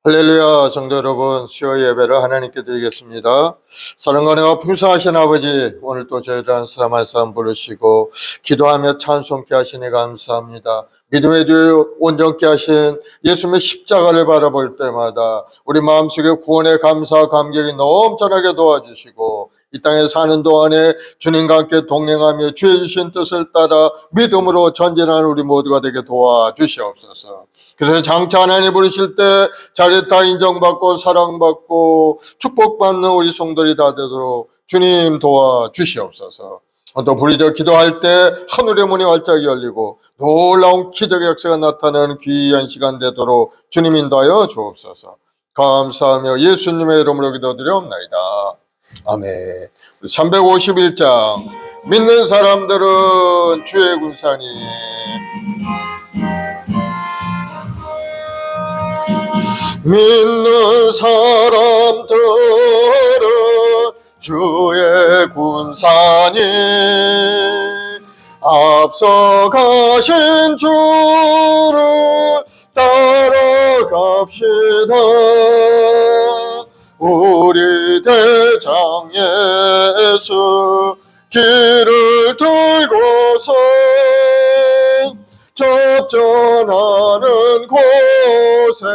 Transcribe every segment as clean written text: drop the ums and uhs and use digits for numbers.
할렐루야. 성도 여러분, 수요 예배를 하나님께 드리겠습니다. 사랑과 은혜가 풍성하신 아버지, 오늘 또 저희를 한 사람 한 사람 부르시고 기도하며 찬송케 하시니 감사합니다. 믿음의 주 온전케 하신 예수님의 십자가를 바라볼 때마다 우리 마음속에 구원의 감사와 감격이 넘쳐나게 도와주시고, 이 땅에 사는 동안에 주님과 함께 동행하며 주의 주신 뜻을 따라 믿음으로 전진하는 우리 모두가 되게 도와주시옵소서. 그래서 장차 하나님 부르실 때 잘했다 인정받고 사랑받고 축복받는 우리 성도들이 다 되도록 주님 도와주시옵소서. 또 부르짖어 기도할 때 하늘의 문이 활짝 열리고 놀라운 기적의 역사가 나타나는 귀한 시간 되도록 주님 인도하여 주옵소서. 감사하며 예수님의 이름으로 기도드리옵나이다. 아멘. 351장. 믿는 사람들은 주의 군사니 믿는 사람들은 주의 군사니 앞서가신 주를 따라갑시다. 우리 대장 예수 길을 들고서 접전하는 곳에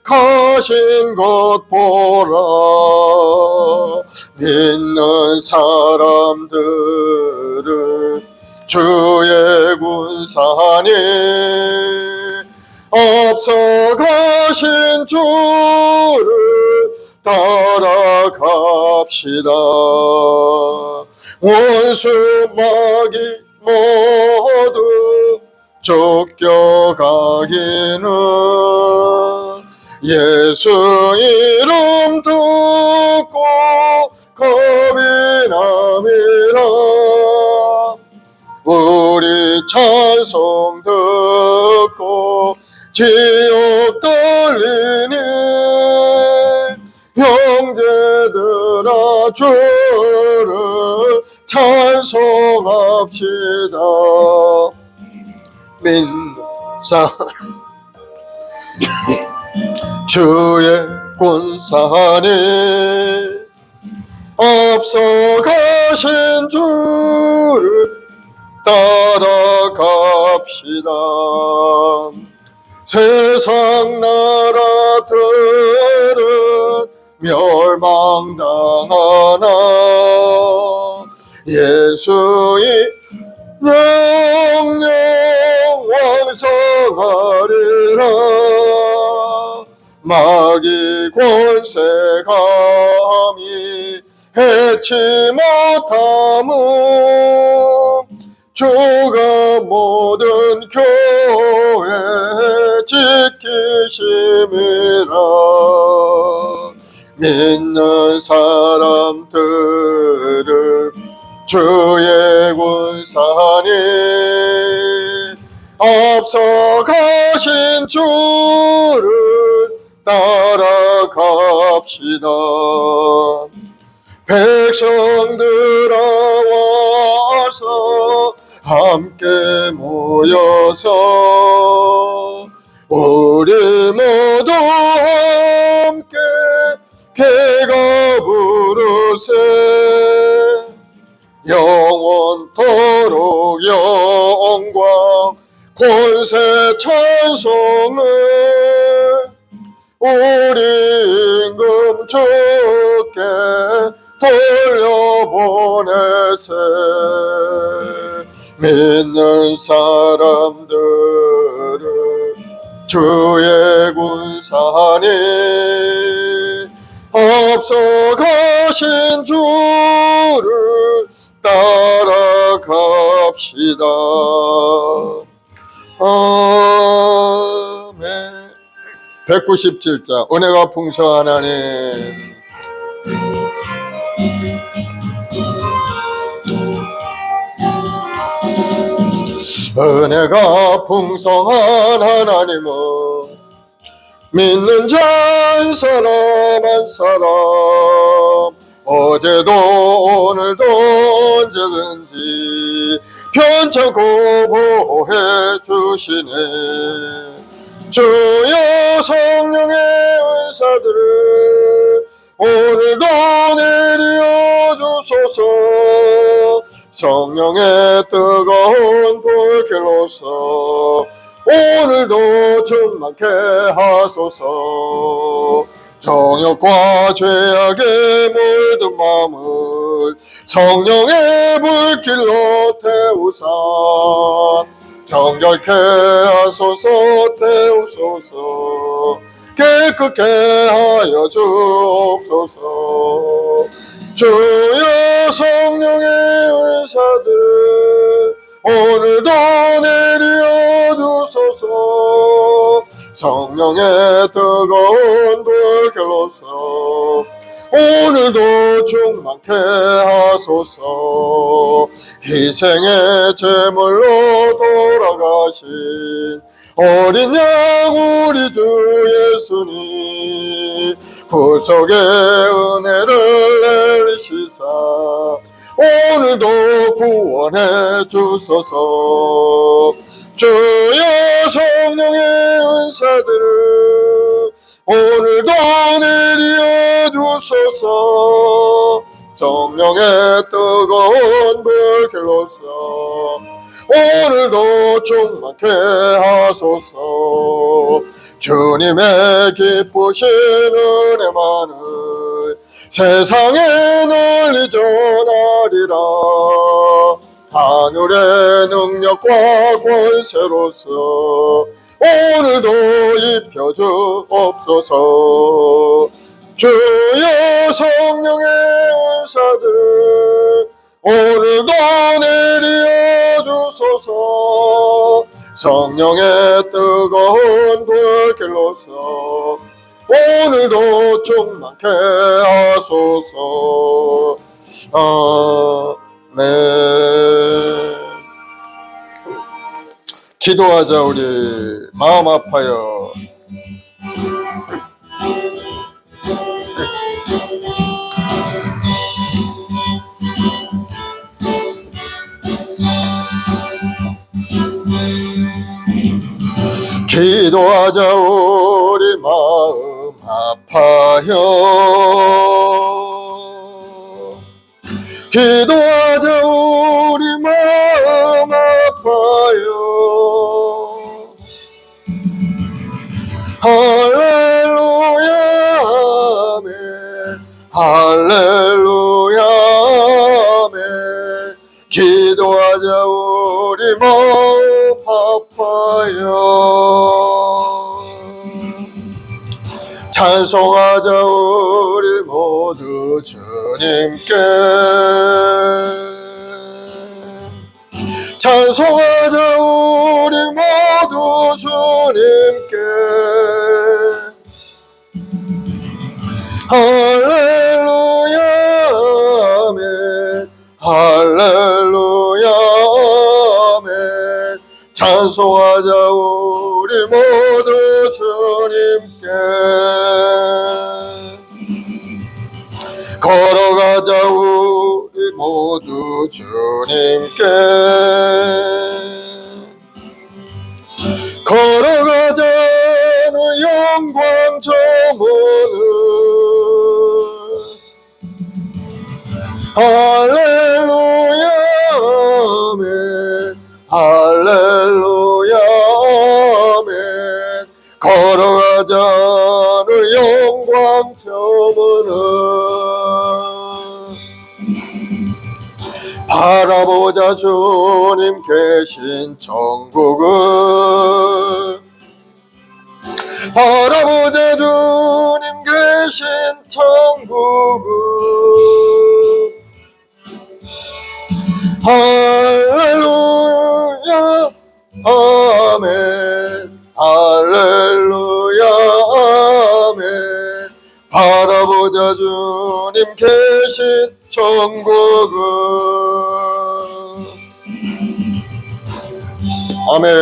가신 것 보라. 믿는 사람들은 주의 군사니 앞서가신 주를 따라갑시다. 원수 마귀 모두 쫓겨가기는 예수 이름 듣고 겁이 남이라. 우리 찬송 듣고 지옥 떨리니 형제들아 주를 찬송합시다. 믿는 사람 주의 군사니 앞서가신 주를 따라갑시다. 세상 나라들은 멸망당하나 예수의 영영 왕성하리라. 마귀 권세 감히 해치 못함은 주가 모든 교회 지키심이라. 믿는 사람들은 주의 군사니 앞서가신 주를 따라갑시다. 백성들아 와서 함께 모여서 우리 모두 함께 개가 부르세. 영원토록 영광 권세 찬송을 우리 임금 주께 돌려보내세. 믿는 사람들은 주의 군사니 앞서가신 주를 따라갑시다. 아멘. 197장. 은혜가 풍성한 하나님, 은혜가 풍성한 하나님은 믿는 자 한 사람 한 사람 어제도 오늘도 언제든지 편찮고 보호해 주시네. 주여 성령의 은사들을 오늘도 내려 주소서. 성령의 뜨거운 불길로서 오늘도 충만케 하소서. 정욕과 죄악에 물든 마음을 성령의 불길로 태우사 정결케 하소서. 태우소서. 깨끗게 하여 주옵소서. 주여 성령의 은사들 오늘도 내려 주소서. 성령의 뜨거운 불길로서 오늘도 충만케 하소서. 희생의 제물로 돌아가신 어린 양 우리 주 예수님 구속의 은혜를 내리시사 오늘도 구원해 주소서. 주여 성령의 은사들을 오늘도 내려 주소서. 성령의 뜨거운 불길로서 오늘도 충만케 하소서. 주님의 기쁘신 은혜만을 세상에 널리 전하리라. 하늘의 능력과 권세로서 오늘도 입혀주옵소서. 주여 성령의 은사들 오늘도 내려 주소서. 성령의 뜨거운 불길로서 오늘도 충만케 하소서. 아멘. 기도하자. 우리 마음 아파요. 기도하자. 우리 마음 아파요. 기도하자. 우리 마음 아파요. 할렐루야 아멘. 할렐루야 아멘. 기도하자. 우리 마음 아파요. 찬송하자. 우리 모두 주님께. 찬송하자. 우리 모두 주님께. 할렐루야 아멘. 할렐루야 아멘. 찬송하자. 우리 모두 주님께. 걸어가자. 우리 모두 주님께. 걸어가자는 영광 저 문을. 할렐루야 아멘. 할렐루야 아멘. 걸어가자는 영광 저 문을. 바라보자. 주님 계신 천국을. 바라보자. 주님 계신 천국을. 할렐루야 아멘. 할렐루야 아멘. 바라보자. 주님 계신 천국을. 아멘.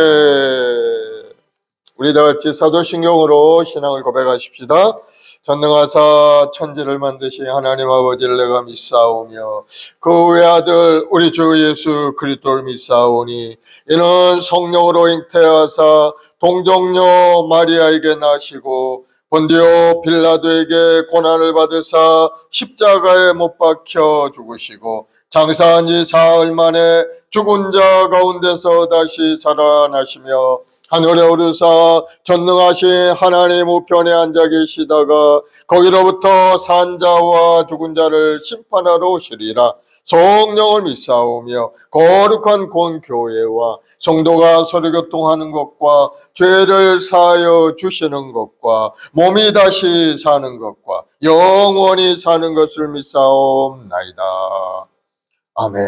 우리 다 같이 사도신경으로 신앙을 고백하십시다. 전능하사 천지를 만드신 하나님 아버지를 내가 믿사오며 그 외아들 우리 주 예수 그리스도를 믿사오니 이는 성령으로 잉태하사 동정녀 마리아에게 나시고 본디오 빌라도에게 고난을 받으사 십자가에 못 박혀 죽으시고 장사한 지 사흘 만에 죽은 자 가운데서 다시 살아나시며 하늘에 오르사 전능하신 하나님 우편에 앉아 계시다가 거기로부터 산 자와 죽은 자를 심판하러 오시리라. 성령을 믿사오며 거룩한 공교회와 성도가 서로 교통하는 것과 죄를 사하여 주시는 것과 몸이 다시 사는 것과 영원히 사는 것을 믿사옵나이다. 아멘.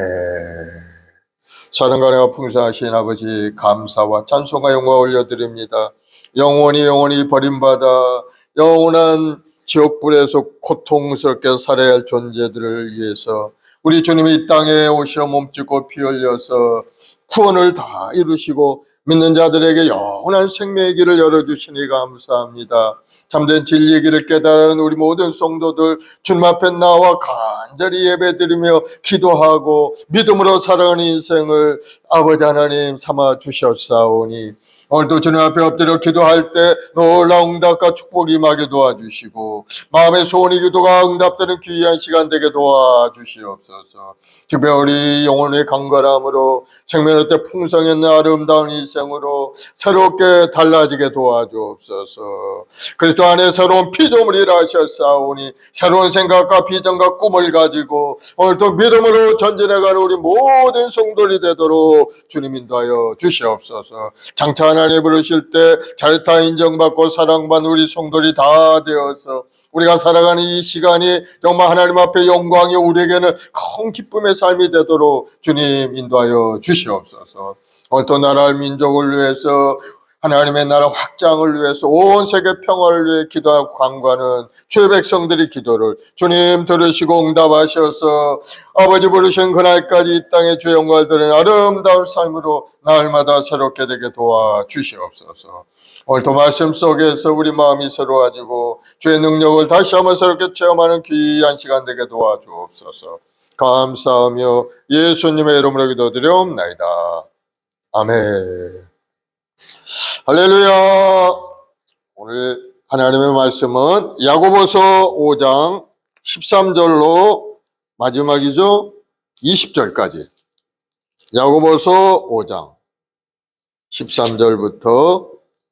사랑과 풍성하신 아버지, 감사와 찬송과 영광 올려드립니다. 영원히 버림받아 영원한 지옥불에서 고통스럽게 살아야 할 존재들을 위해서 우리 주님이 이 땅에 오셔 몸짓고 피 흘려서 구원을 다 이루시고 믿는 자들에게 영원한 생명의 길을 열어주시니 감사합니다. 참된 진리의 길을 깨달은 우리 모든 성도들 주님 앞에 나와 간절히 예배드리며 기도하고 믿음으로 살아가는 인생을 아버지 하나님 삼아 주셨사오니 오늘도 주님 앞에 엎드려 기도할 때 놀라운 응답과 축복이 임하게 도와주시고 마음의 소원이 기도가 응답되는 귀한 시간 되게 도와주시옵소서. 특별히 영혼의 강건함으로 생명의 때 풍성했는 아름다운 인생으로 새롭게 달라지게 도와주옵소서. 그리스도 안에 새로운 피조물이 일하셨사오니 새로운 생각과 비전과 꿈을 가지고 오늘도 믿음으로 전진해가는 우리 모든 성도들이 되도록 주님 인도하여 주시옵소서. 장차 하나님 부르실 때 잘다 인정받고 사랑받는 우리 성도들이 다 되어서 우리가 살아가는 이 시간이 정말 하나님 앞에 영광이 우리에게는 큰 기쁨의 삶이 되도록 주님 인도하여 주시옵소서. 오늘 또 나라 민족을 위해서 하나님의 나라 확장을 위해서 온 세계 평화를 위해 기도하고 간구하는 주의 백성들의 기도를 주님 들으시고 응답하셔서 아버지 부르시는 그날까지 이 땅에 주의 영광을 드리는 아름다운 삶으로 날마다 새롭게 되게 도와주시옵소서. 오늘도 말씀 속에서 우리 마음이 새로워지고 주의 능력을 다시 한번 새롭게 체험하는 귀한 시간 되게 도와주옵소서. 감사하며 예수님의 이름으로 기도드리옵나이다. 아멘. 할렐루야. 오늘 하나님의 말씀은 야고보서 5장 13절로 마지막이죠. 20절까지. 야고보서 5장 13절부터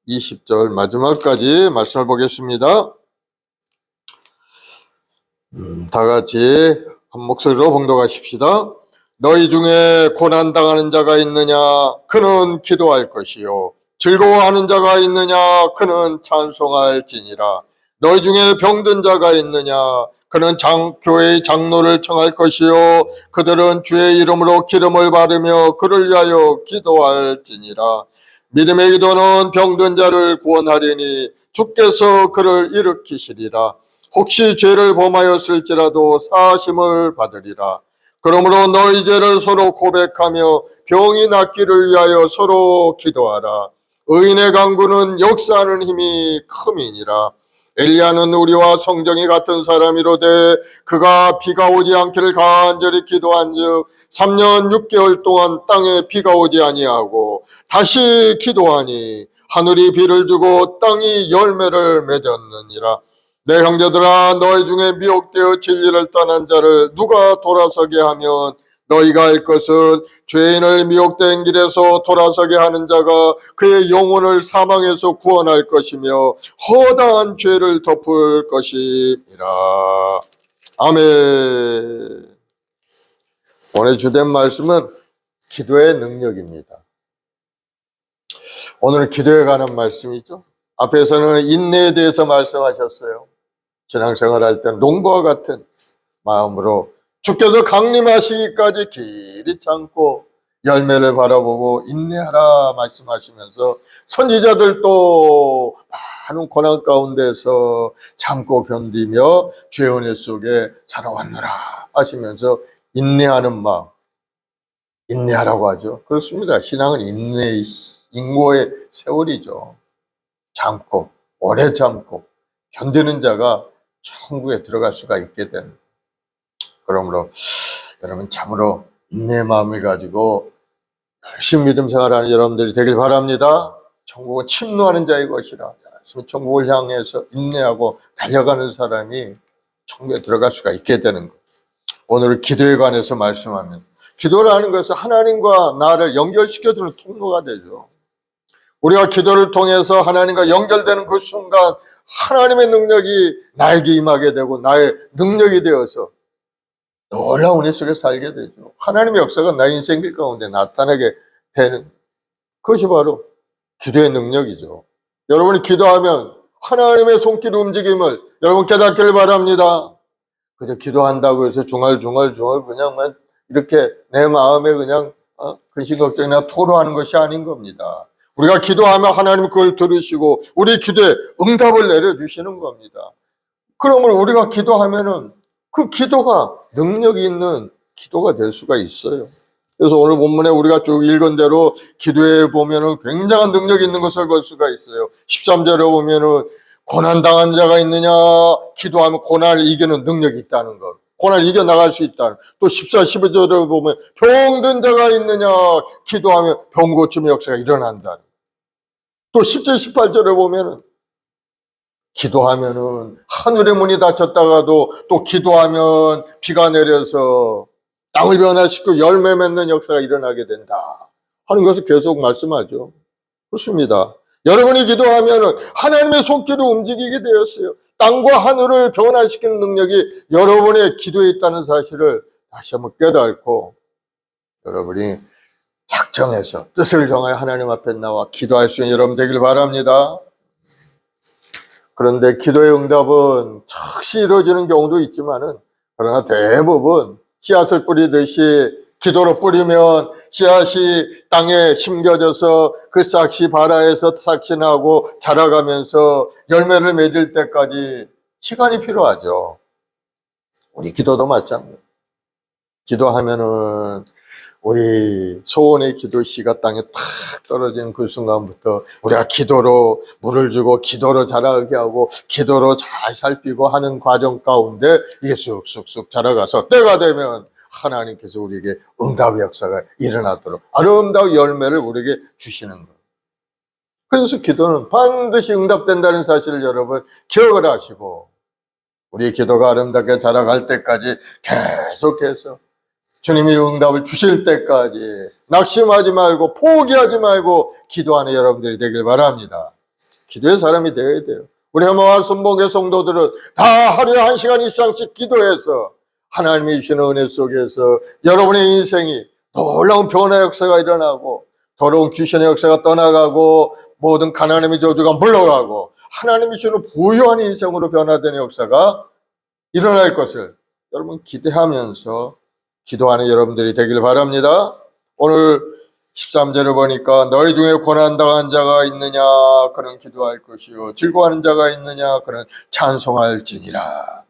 20절 마지막까지 말씀을 보겠습니다. 다 같이 한 목소리로 봉독하십시다. 너희 중에 고난당하는 자가 있느냐? 그는 기도할 것이요. 즐거워하는 자가 있느냐? 그는 찬송할지니라. 너희 중에 병든 자가 있느냐? 그는 교회의 장로를 청할 것이요. 그들은 주의 이름으로 기름을 바르며 그를 위하여 기도할지니라. 믿음의 기도는 병든 자를 구원하리니 주께서 그를 일으키시리라. 혹시 죄를 범하였을지라도 사하심을 받으리라. 그러므로 너희 죄를 서로 고백하며 병이 낫기를 위하여 서로 기도하라. 의인의 강구는 역사하는 힘이 큼이니라. 엘리야는 우리와 성정이 같은 사람이로되 그가 비가 오지 않기를 간절히 기도한즉 3년 6개월 동안 땅에 비가 오지 아니하고 다시 기도하니 하늘이 비를 주고 땅이 열매를 맺었느니라. 내 형제들아, 너희 중에 미혹되어 진리를 떠난 자를 누가 돌아서게 하면 너희가 알 것은 죄인을 미혹된 길에서 돌아서게 하는 자가 그의 영혼을 사망에서 구원할 것이며 허다한 죄를 덮을 것이니라. 아멘. 오늘 주된 말씀은 기도의 능력입니다. 오늘은 기도에 관한 말씀이죠. 앞에서는 인내에 대해서 말씀하셨어요. 신앙생활할 때 농부와 같은 마음으로 주께서 강림하시기까지 길이 참고 열매를 바라보고 인내하라 말씀하시면서 선지자들도 많은 고난 가운데서 참고 견디며 죄의 은혜 속에 살아왔노라 하시면서 인내하는 마음, 인내하라고 하죠. 그렇습니다. 신앙은 인고의 세월이죠. 참고 오래 참고 견디는 자가 천국에 들어갈 수가 있게 되는. 그러므로 여러분 참으로 인내의 마음을 가지고 열심히 믿음 생활하는 여러분들이 되길 바랍니다. 천국은 침노하는 자의 것이라. 천국을 향해서 인내하고 달려가는 사람이 천국에 들어갈 수가 있게 되는 거예요. 오늘 기도에 관해서 말씀하면 기도라는 것은 하나님과 나를 연결시켜주는 통로가 되죠. 우리가 기도를 통해서 하나님과 연결되는 그 순간 하나님의 능력이 나에게 임하게 되고 나의 능력이 되어서 놀라운 은혜 속에 살게 되죠. 하나님의 역사가 나의 인생 길 가운데 나타나게 되는 그것이 바로 기도의 능력이죠. 여러분이 기도하면 하나님의 손길 움직임을 여러분 깨닫기를 바랍니다. 그저 기도한다고 해서 중얼중얼 그냥 이렇게 내 마음에 그냥 근심걱정이나 토로하는 것이 아닌 겁니다. 우리가 기도하면 하나님은 그걸 들으시고 우리 기도에 응답을 내려주시는 겁니다. 그러면 우리가 기도하면은 그 기도가 능력이 있는 기도가 될 수가 있어요. 그래서 오늘 본문에 우리가 쭉 읽은 대로 기도에 보면은 굉장한 능력이 있는 것을 볼 수가 있어요. 13절에 보면은 고난당한 자가 있느냐, 기도하면 고난을 이기는 능력이 있다는 것. 고난을 이겨나갈 수 있다는. 또 14, 15절에 보면 병든 자가 있느냐, 기도하면 병 고침의 역사가 일어난다는. 또 17, 18절에 보면은 기도하면은 하늘의 문이 닫혔다가도 또 기도하면 비가 내려서 땅을 변화시키고 열매 맺는 역사가 일어나게 된다 하는 것을 계속 말씀하죠. 그렇습니다. 여러분이 기도하면은 하나님의 손길이 움직이게 되었어요. 땅과 하늘을 변화시키는 능력이 여러분의 기도에 있다는 사실을 다시 한번 깨닫고 여러분이 작정해서 뜻을 정하여 하나님 앞에 나와 기도할 수 있는 여러분 되길 바랍니다. 그런데 기도의 응답은 즉시 이루어지는 경우도 있지만은 그러나 대부분 씨앗을 뿌리듯이 기도로 뿌리면 씨앗이 땅에 심겨져서 그 싹이 발아에서 싹이 나고 자라가면서 열매를 맺을 때까지 시간이 필요하죠. 우리 기도도 마찬가지입니다. 기도하면은 우리 소원의 기도 씨가 땅에 탁 떨어지는 그 순간부터 우리가 기도로 물을 주고 기도로 자라게 하고 기도로 잘 살피고 하는 과정 가운데 이게 쑥쑥쑥 자라가서 때가 되면 하나님께서 우리에게 응답의 역사가 일어나도록 아름다운 열매를 우리에게 주시는 거예요. 그래서 기도는 반드시 응답된다는 사실을 여러분 기억을 하시고 우리 기도가 아름답게 자라갈 때까지 계속해서 주님이 응답을 주실 때까지 낙심하지 말고 포기하지 말고 기도하는 여러분들이 되길 바랍니다. 기도의 사람이 되어야 돼요. 우리 해마와 순복의 성도들은 다 하루에 1시간 이상씩 기도해서 하나님이 주시는 은혜 속에서 여러분의 인생이 놀라운 변화 역사가 일어나고 더러운 귀신의 역사가 떠나가고 모든 가난함의 저주가 물러가고 하나님이 주시는 부유한 인생으로 변화되는 역사가 일어날 것을 여러분 기대하면서 기도하는 여러분들이 되길 바랍니다. 오늘 13절을 보니까 너희 중에 고난당한 자가 있느냐 그는 기도할 것이요 즐거워하는 자가 있느냐 그는 찬송할지니라.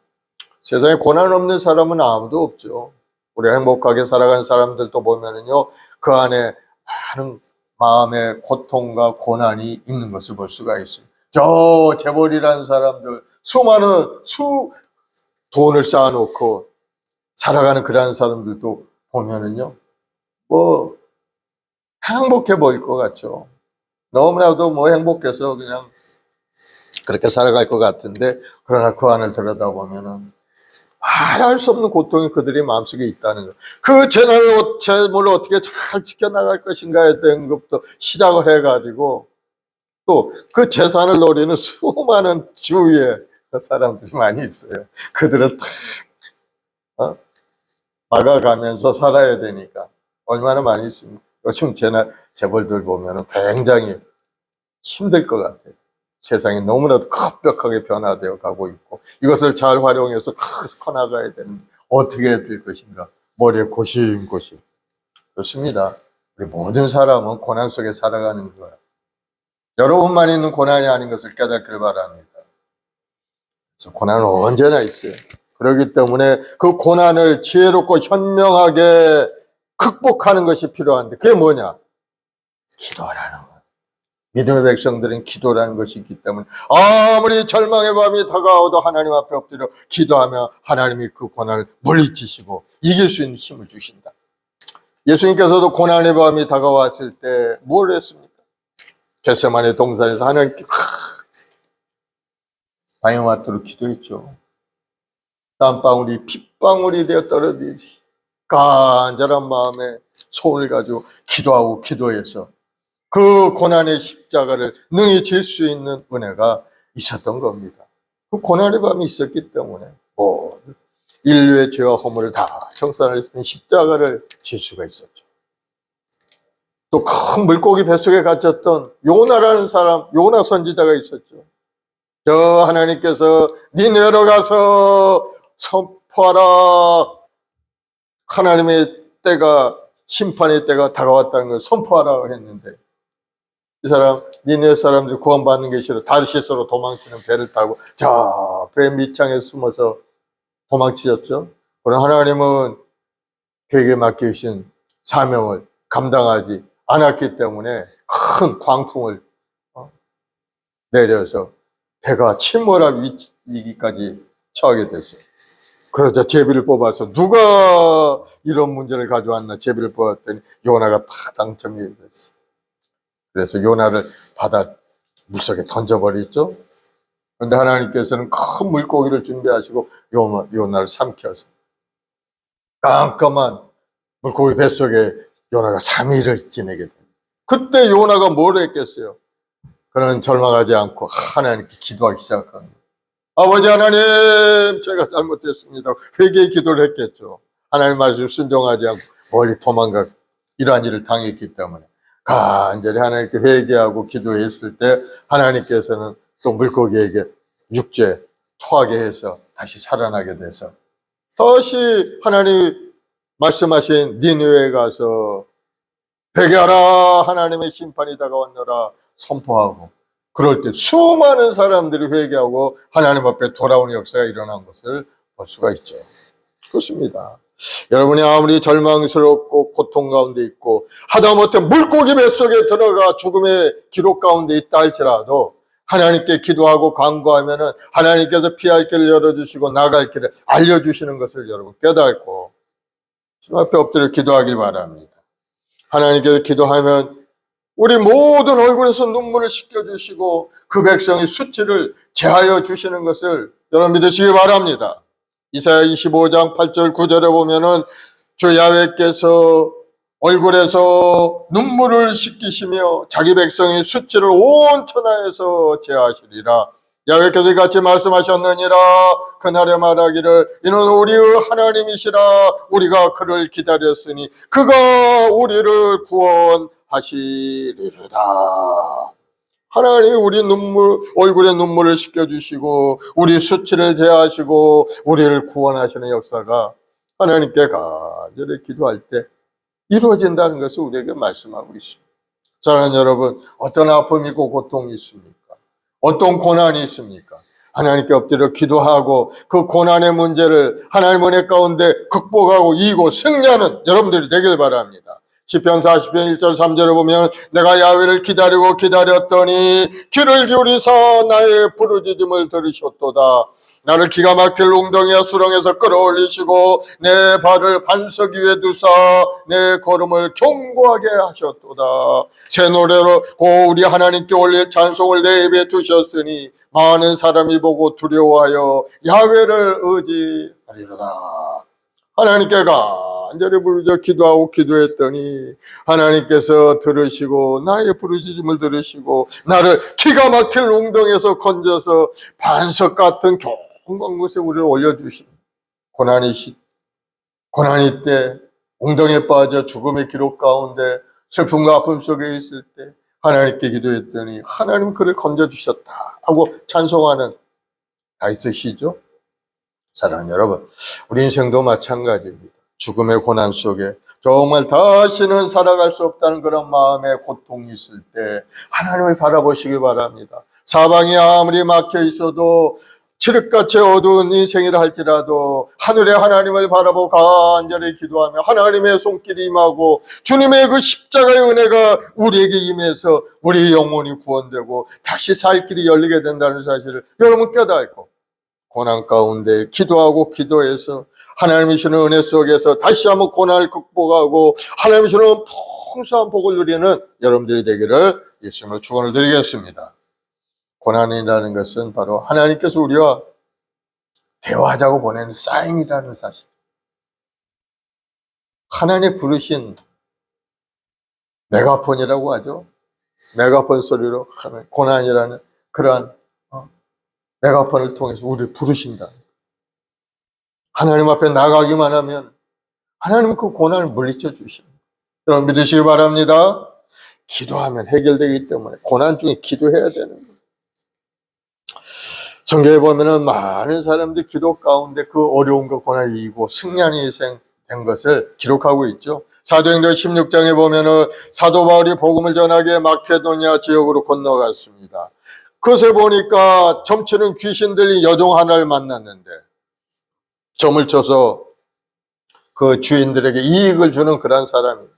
세상에 고난 없는 사람은 아무도 없죠. 우리가 행복하게 살아간 사람들도 보면은요 그 안에 많은 마음의 고통과 고난이 있는 것을 볼 수가 있어요. 저 재벌이라는 사람들 수많은 돈을 쌓아놓고 살아가는 그러한 사람들도 보면은요, 뭐, 행복해 보일 것 같죠. 너무나도 뭐 행복해서 그냥 그렇게 살아갈 것 같은데, 그러나 그 안을 들여다보면은, 말할 수 없는 고통이 그들의 마음속에 있다는 거. 그 재물을 어떻게 잘 지켜나갈 것인가에 대한 것부터 시작을 해가지고, 또 그 재산을 노리는 수많은 주위에 사람들이 많이 있어요. 그들을 탁, 막아가면서 살아야 되니까 얼마나 많이 있습니까? 요즘 재벌들 보면 굉장히 힘들 것 같아요. 세상이 너무나도 급격하게 변화되어 가고 있고 이것을 잘 활용해서 커나가야 되는데 어떻게 해야 될 것인가 머리에 고심고심. 그렇습니다. 우리 모든 사람은 고난 속에 살아가는 거예요. 여러분만 있는 고난이 아닌 것을 깨닫기를 바랍니다. 그래서 고난은 언제나 있어요. 그렇기 때문에 그 고난을 지혜롭고 현명하게 극복하는 것이 필요한데 그게 뭐냐? 기도라는 거예요. 믿음의 백성들은 기도라는 것이 있기 때문에 아무리 절망의 밤이 다가와도 하나님 앞에 엎드려 기도하며 하나님이 그 고난을 물리치시고 이길 수 있는 힘을 주신다. 예수님께서도 고난의 밤이 다가왔을 때 뭘 했습니까? 겟세마네 동산에서 하나님께 다이마트로 기도했죠. 땀방울이 핏방울이 되어 떨어지지 간절한 마음에 소원을 가지고 기도하고 기도해서 그 고난의 십자가를 능히 질 수 있는 은혜가 있었던 겁니다. 그 고난의 밤이 있었기 때문에 인류의 죄와 허물을 다 청산할 수 있는 십자가를 질 수가 있었죠. 또 큰 물고기 뱃속에 갇혔던 요나라는 사람, 요나 선지자가 있었죠. 저 하나님께서 니느웨로 가서 선포하라. 하나님의 때가, 심판의 때가 다가왔다는 걸 선포하라 했는데, 이 사람 니느웨 사람들이 구원받는 게 싫어 다시스로 도망치는 배를 타고 저 배 밑창에 숨어서 도망치셨죠. 그러나 하나님은 그에게 맡기신 사명을 감당하지 않았기 때문에 큰 광풍을 내려서 배가 침몰할 위기까지 처하게 됐어요. 그러자 제비를 뽑아서 누가 이런 문제를 가져왔나 제비를 뽑았더니 요나가 탁 당첨이 됐어요. 그래서 요나를 바다 물속에 던져버렸죠. 그런데 하나님께서는 큰 물고기를 준비하시고 요나를 삼켜서 깜깜한 물고기 뱃속에 요나가 3일을 지내게 됩니다. 그때 요나가 뭘 했겠어요? 그는 절망하지 않고 하나님께 기도하기 시작합니다. 아버지 하나님, 제가 잘못했습니다. 회개의 기도를 했겠죠. 하나님 말씀 순종하지 않고 멀리 도망가 이러한 일을 당했기 때문에 간절히 하나님께 회개하고 기도했을 때 하나님께서는 또 물고기에게 육죄 토하게 해서 다시 살아나게 돼서 다시 하나님 말씀하신 니느웨에 가서 회개하라 하나님의 심판이 다가왔노라 선포하고 그럴 때 수많은 사람들이 회개하고 하나님 앞에 돌아오는 역사가 일어난 것을 볼 수가 있죠. 그렇습니다. 여러분이 아무리 절망스럽고 고통 가운데 있고 하다못해 물고기 뱃속에 들어가 죽음의 기록 가운데 있다 할지라도 하나님께 기도하고 간구하면은 하나님께서 피할 길을 열어주시고 나갈 길을 알려주시는 것을 여러분 깨닫고 주님 앞에 엎드려 기도하길 바랍니다. 하나님께서 기도하면 우리 모든 얼굴에서 눈물을 씻겨주시고 그 백성의 수치를 제하여 주시는 것을 여러분 믿으시기 바랍니다. 이사야 25장 8절 9절에 보면은 주 야훼께서 얼굴에서 눈물을 씻기시며 자기 백성의 수치를 온 천하에서 제하시리라. 야훼께서 같이 말씀하셨느니라. 그날에 말하기를 이는 우리의 하나님이시라. 우리가 그를 기다렸으니 그가 우리를 구원하시리로다. 하나님이 우리 얼굴에 눈물을 씻겨주시고 우리 수치를 제하시고 우리를 구원하시는 역사가 하나님께 간절히 기도할 때 이루어진다는 것을 우리에게 말씀하고 있습니다. 사랑하는 여러분, 어떤 아픔이 있고 고통이 있습니까? 어떤 고난이 있습니까? 하나님께 엎드려 기도하고 그 고난의 문제를 하나님 은혜 가운데 극복하고 이기고 승리하는 여러분들이 되길 바랍니다. 시편 40편 1절 3절에 보면 내가 야훼를 기다리고 기다렸더니 귀를 기울이사 나의 부르짖음을 들으셨도다. 나를 기가 막힐 웅덩이와 수렁에서 끌어올리시고 내 발을 반석 위에 두사 내 걸음을 견고하게 하셨도다. 새 노래로 우리 하나님께 올릴 찬송을 내 입에 두셨으니 많은 사람이 보고 두려워하여 야훼를 의지하리로다. 하나님께 간절히 부르짖어 기도하고 기도했더니 하나님께서 들으시고 나의 부르짖음을 들으시고 나를 기가 막힐 웅덩이에서 건져서 반석 같은 견고한 곳에 우리를 올려주신 고난이 때 웅덩이에 빠져 죽음의 기록 가운데 슬픔과 아픔 속에 있을 때 하나님께 기도했더니 하나님 그를 건져주셨다 하고 찬송하는 다 있으시죠? 사랑하는 여러분, 우리 인생도 마찬가지입니다. 죽음의 고난 속에 정말 다시는 살아갈 수 없다는 그런 마음의 고통이 있을 때 하나님을 바라보시기 바랍니다. 사방이 아무리 막혀 있어도 칠흑같이 어두운 인생이라 할지라도 하늘의 하나님을 바라보고 간절히 기도하며 하나님의 손길이 임하고 주님의 그 십자가의 은혜가 우리에게 임해서 우리 영혼이 구원되고 다시 살 길이 열리게 된다는 사실을 여러분 깨닫고 고난 가운데 기도하고 기도해서 하나님이 주는 은혜 속에서 다시 한번 고난을 극복하고 하나님이 주는 풍성한 복을 누리는 여러분들이 되기를 예수님으로 축원을 드리겠습니다. 고난이라는 것은 바로 하나님께서 우리와 대화하자고 보내는 사인이라는 사실. 하나님 부르신 메가폰이라고 하죠. 메가폰 소리로 고난이라는 그러한 메가폰을 통해서 우리를 부르신다. 하나님 앞에 나가기만 하면 하나님은 그 고난을 물리쳐 주십니다. 여러분 믿으시기 바랍니다. 기도하면 해결되기 때문에 고난 중에 기도해야 되는 거예요. 성경에 보면은 많은 사람들이 기도 가운데 그 어려움과 고난을 이기고 승리한 인생 된 것을 기록하고 있죠. 사도행전 16장에 보면은 사도 바울이 복음을 전하기에 마케도니아 지역으로 건너갔습니다. 그것에 보니까 점치는 귀신들이 여종 하나를 만났는데 점을 쳐서 그 주인들에게 이익을 주는 그런 사람이에요.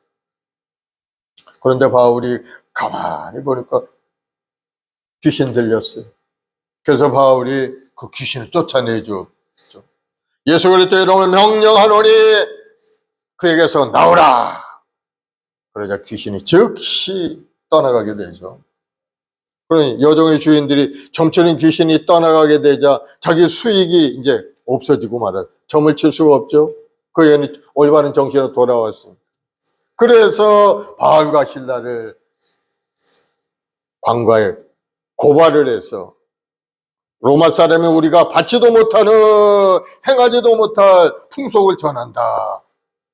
그런데 바울이 가만히 보니까 귀신 들렸어요. 그래서 바울이 그 귀신을 쫓아내죠. 예수 그리스도의 이름을 명령하노니 그에게서 나오라. 그러자 귀신이 즉시 떠나가게 되죠. 그러니 여종의 주인들이 점치는 귀신이 떠나가게 되자 자기 수익이 이제 없어지고 말아요. 점을 칠 수가 없죠. 그 애는 올바른 정신으로 돌아왔습니다. 그래서 바울과 실라를 관과에 고발을 해서 로마 사람이 우리가 받지도 못하는 행하지도 못할 풍속을 전한다.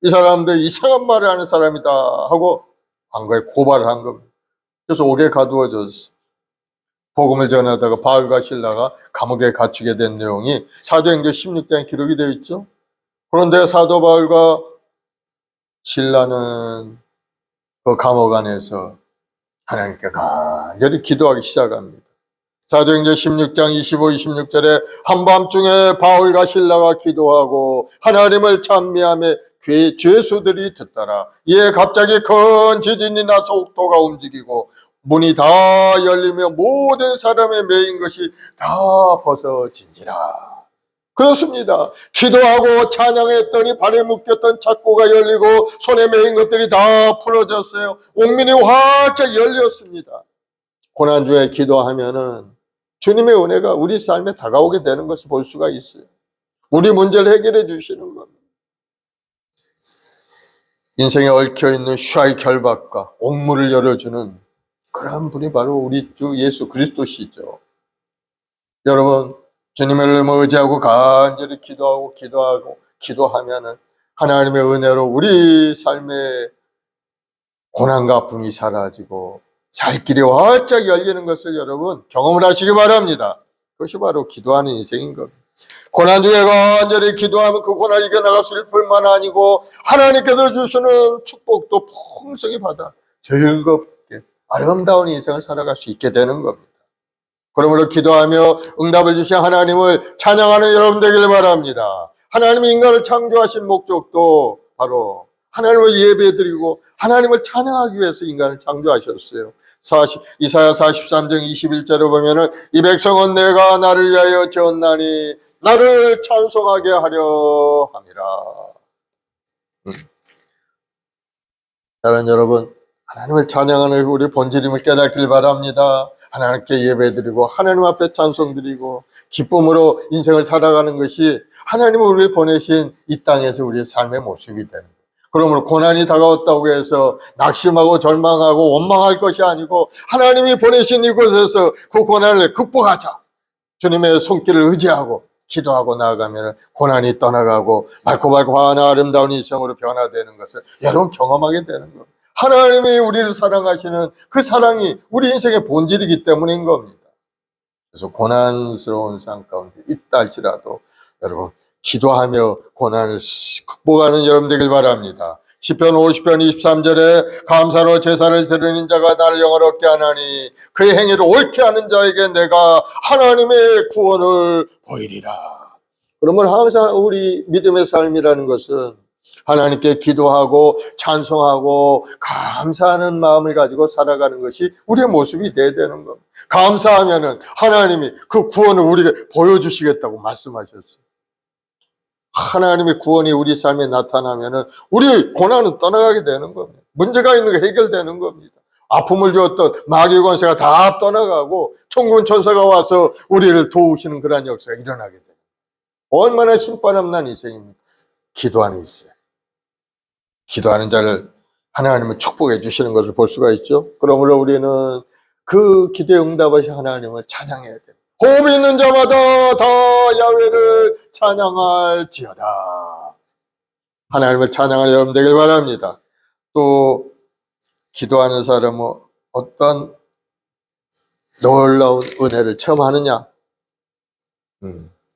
이 사람들 이상한 말을 하는 사람이다 하고 관과에 고발을 한 겁니다. 그래서 옥에 가두어졌어. 복음을 전하다가 바울과 실라가 감옥에 갇히게 된 내용이 사도행전 16장에 기록이 되어 있죠. 그런데 사도 바울과 신라는 그 감옥 안에서 하나님께 간절히 기도하기 시작합니다. 사도행전 16장 25, 26절에 한밤중에 바울과 신라가 기도하고 하나님을 찬미하며 죄수들이 듣더라. 이에 갑자기 큰 지진이 나서 옥토가 움직이고 문이 다 열리며 모든 사람의 매인 것이 다 벗어진지라. 그렇습니다. 기도하고 찬양했더니 발에 묶였던 착고가 열리고 손에 매인 것들이 다 풀어졌어요. 옥민이 활짝 열렸습니다. 고난주에 기도하면은 주님의 은혜가 우리 삶에 다가오게 되는 것을 볼 수가 있어요. 우리 문제를 해결해 주시는 겁니다. 인생에 얽혀있는 슈아의 결박과 옥문을 열어주는 그런 분이 바로 우리 주 예수 그리스도시죠. 여러분 주님의 이름을 의지하고 간절히 기도하면은 하나님의 은혜로 우리 삶의 고난과 아픔이 사라지고 살 길이 활짝 열리는 것을 여러분 경험을 하시기 바랍니다. 그것이 바로 기도하는 인생인 겁니다. 고난 중에 간절히 기도하면 그 고난을 이겨나갈 수 있을 뿐만 아니고 하나님께서 주시는 축복도 풍성히 받아 즐겁게 아름다운 인생을 살아갈 수 있게 되는 겁니다. 그러므로 기도하며 응답을 주신 하나님을 찬양하는 여러분 되길 바랍니다. 하나님이 인간을 창조하신 목적도 바로 하나님을 예배드리고 하나님을 찬양하기 위해서 인간을 창조하셨어요. 이사야 43장 21절에 보면은 이 백성은 내가 나를 위하여 지었나니 나를 찬송하게 하려 함이라. 사랑하는 여러분, 하나님을 찬양하는 우리 본질임을 깨닫길 바랍니다. 하나님께 예배드리고 하나님 앞에 찬송드리고 기쁨으로 인생을 살아가는 것이 하나님은 우리를 보내신 이 땅에서 우리의 삶의 모습이 됩니다. 그러므로 고난이 다가왔다고 해서 낙심하고 절망하고 원망할 것이 아니고 하나님이 보내신 이곳에서 그 고난을 극복하자. 주님의 손길을 의지하고 기도하고 나아가면 고난이 떠나가고 맑고 환한 아름다운 인생으로 변화되는 것을 여러분 경험하게 되는 겁니다. 하나님이 우리를 사랑하시는 그 사랑이 우리 인생의 본질이기 때문인 겁니다. 그래서 고난스러운 삶 가운데 있다 할지라도 여러분 기도하며 고난을 극복하는 여러분 되길 바랍니다. 시편 50편 23절에 감사로 제사를 드리는 자가 나를 영화롭게 하나니 그의 행위를 옳게 하는 자에게 내가 하나님의 구원을 보이리라. 그러면 항상 우리 믿음의 삶이라는 것은 하나님께 기도하고 찬송하고 감사하는 마음을 가지고 살아가는 것이 우리의 모습이 되어야 되는 겁니다. 감사하면은 하나님이 그 구원을 우리에게 보여주시겠다고 말씀하셨어요. 하나님의 구원이 우리 삶에 나타나면은 우리 고난은 떠나가게 되는 겁니다. 문제가 있는 게 해결되는 겁니다. 아픔을 주었던 마귀 권세가 다 떠나가고 천군 천사가 와서 우리를 도우시는 그러한 역사가 일어나게 돼요. 얼마나 신바람난 인생입니까? 기도 안에 있어요. 기도하는 자를 하나님은 축복해 주시는 것을 볼 수가 있죠. 그러므로 우리는 그 기도에 응답하신 하나님을 찬양해야 돼요. 호흡이 있는 자마다 다 야훼를 찬양할지어다. 하나님을 찬양하는 여러분 되길 바랍니다. 또 기도하는 사람은 어떤 놀라운 은혜를 체험하느냐?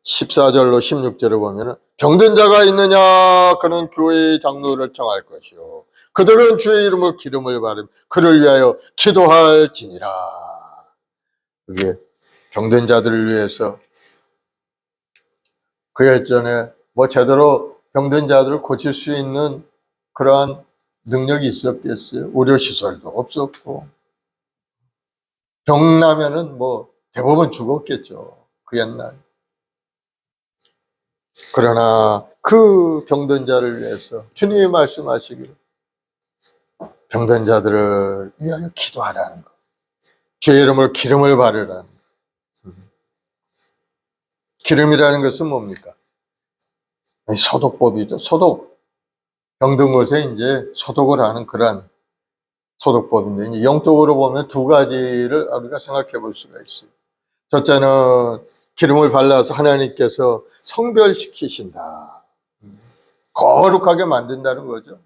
14절로 16절을 보면 병든 자가 있느냐? 그는 교회의 장로를 청할 것이요 그들은 주의 이름으로 기름을 바르며 그를 위하여 기도할지니라. 그게 병든 자들을 위해서 그 예전에 제대로 병든 자들을 고칠 수 있는 그러한 능력이 있었겠어요? 의료시설도 없었고 병나면은 대부분 죽었겠죠. 그 옛날. 그러나 그 병든 자를 위해서 주님이 말씀하시기를 병든 자들을 위하여 기도하라는 것. 주의 이름으로 기름을 바르라는 것. 기름이라는 것은 뭡니까? 소독법이죠. 소독. 병든 것에 이제 소독을 하는 그러한 소독법인데, 이제 영적으로 보면 두 가지를 우리가 생각해 볼 수가 있어요. 첫째는 기름을 발라서 하나님께서 성별시키신다. 거룩하게 만든다는 거죠.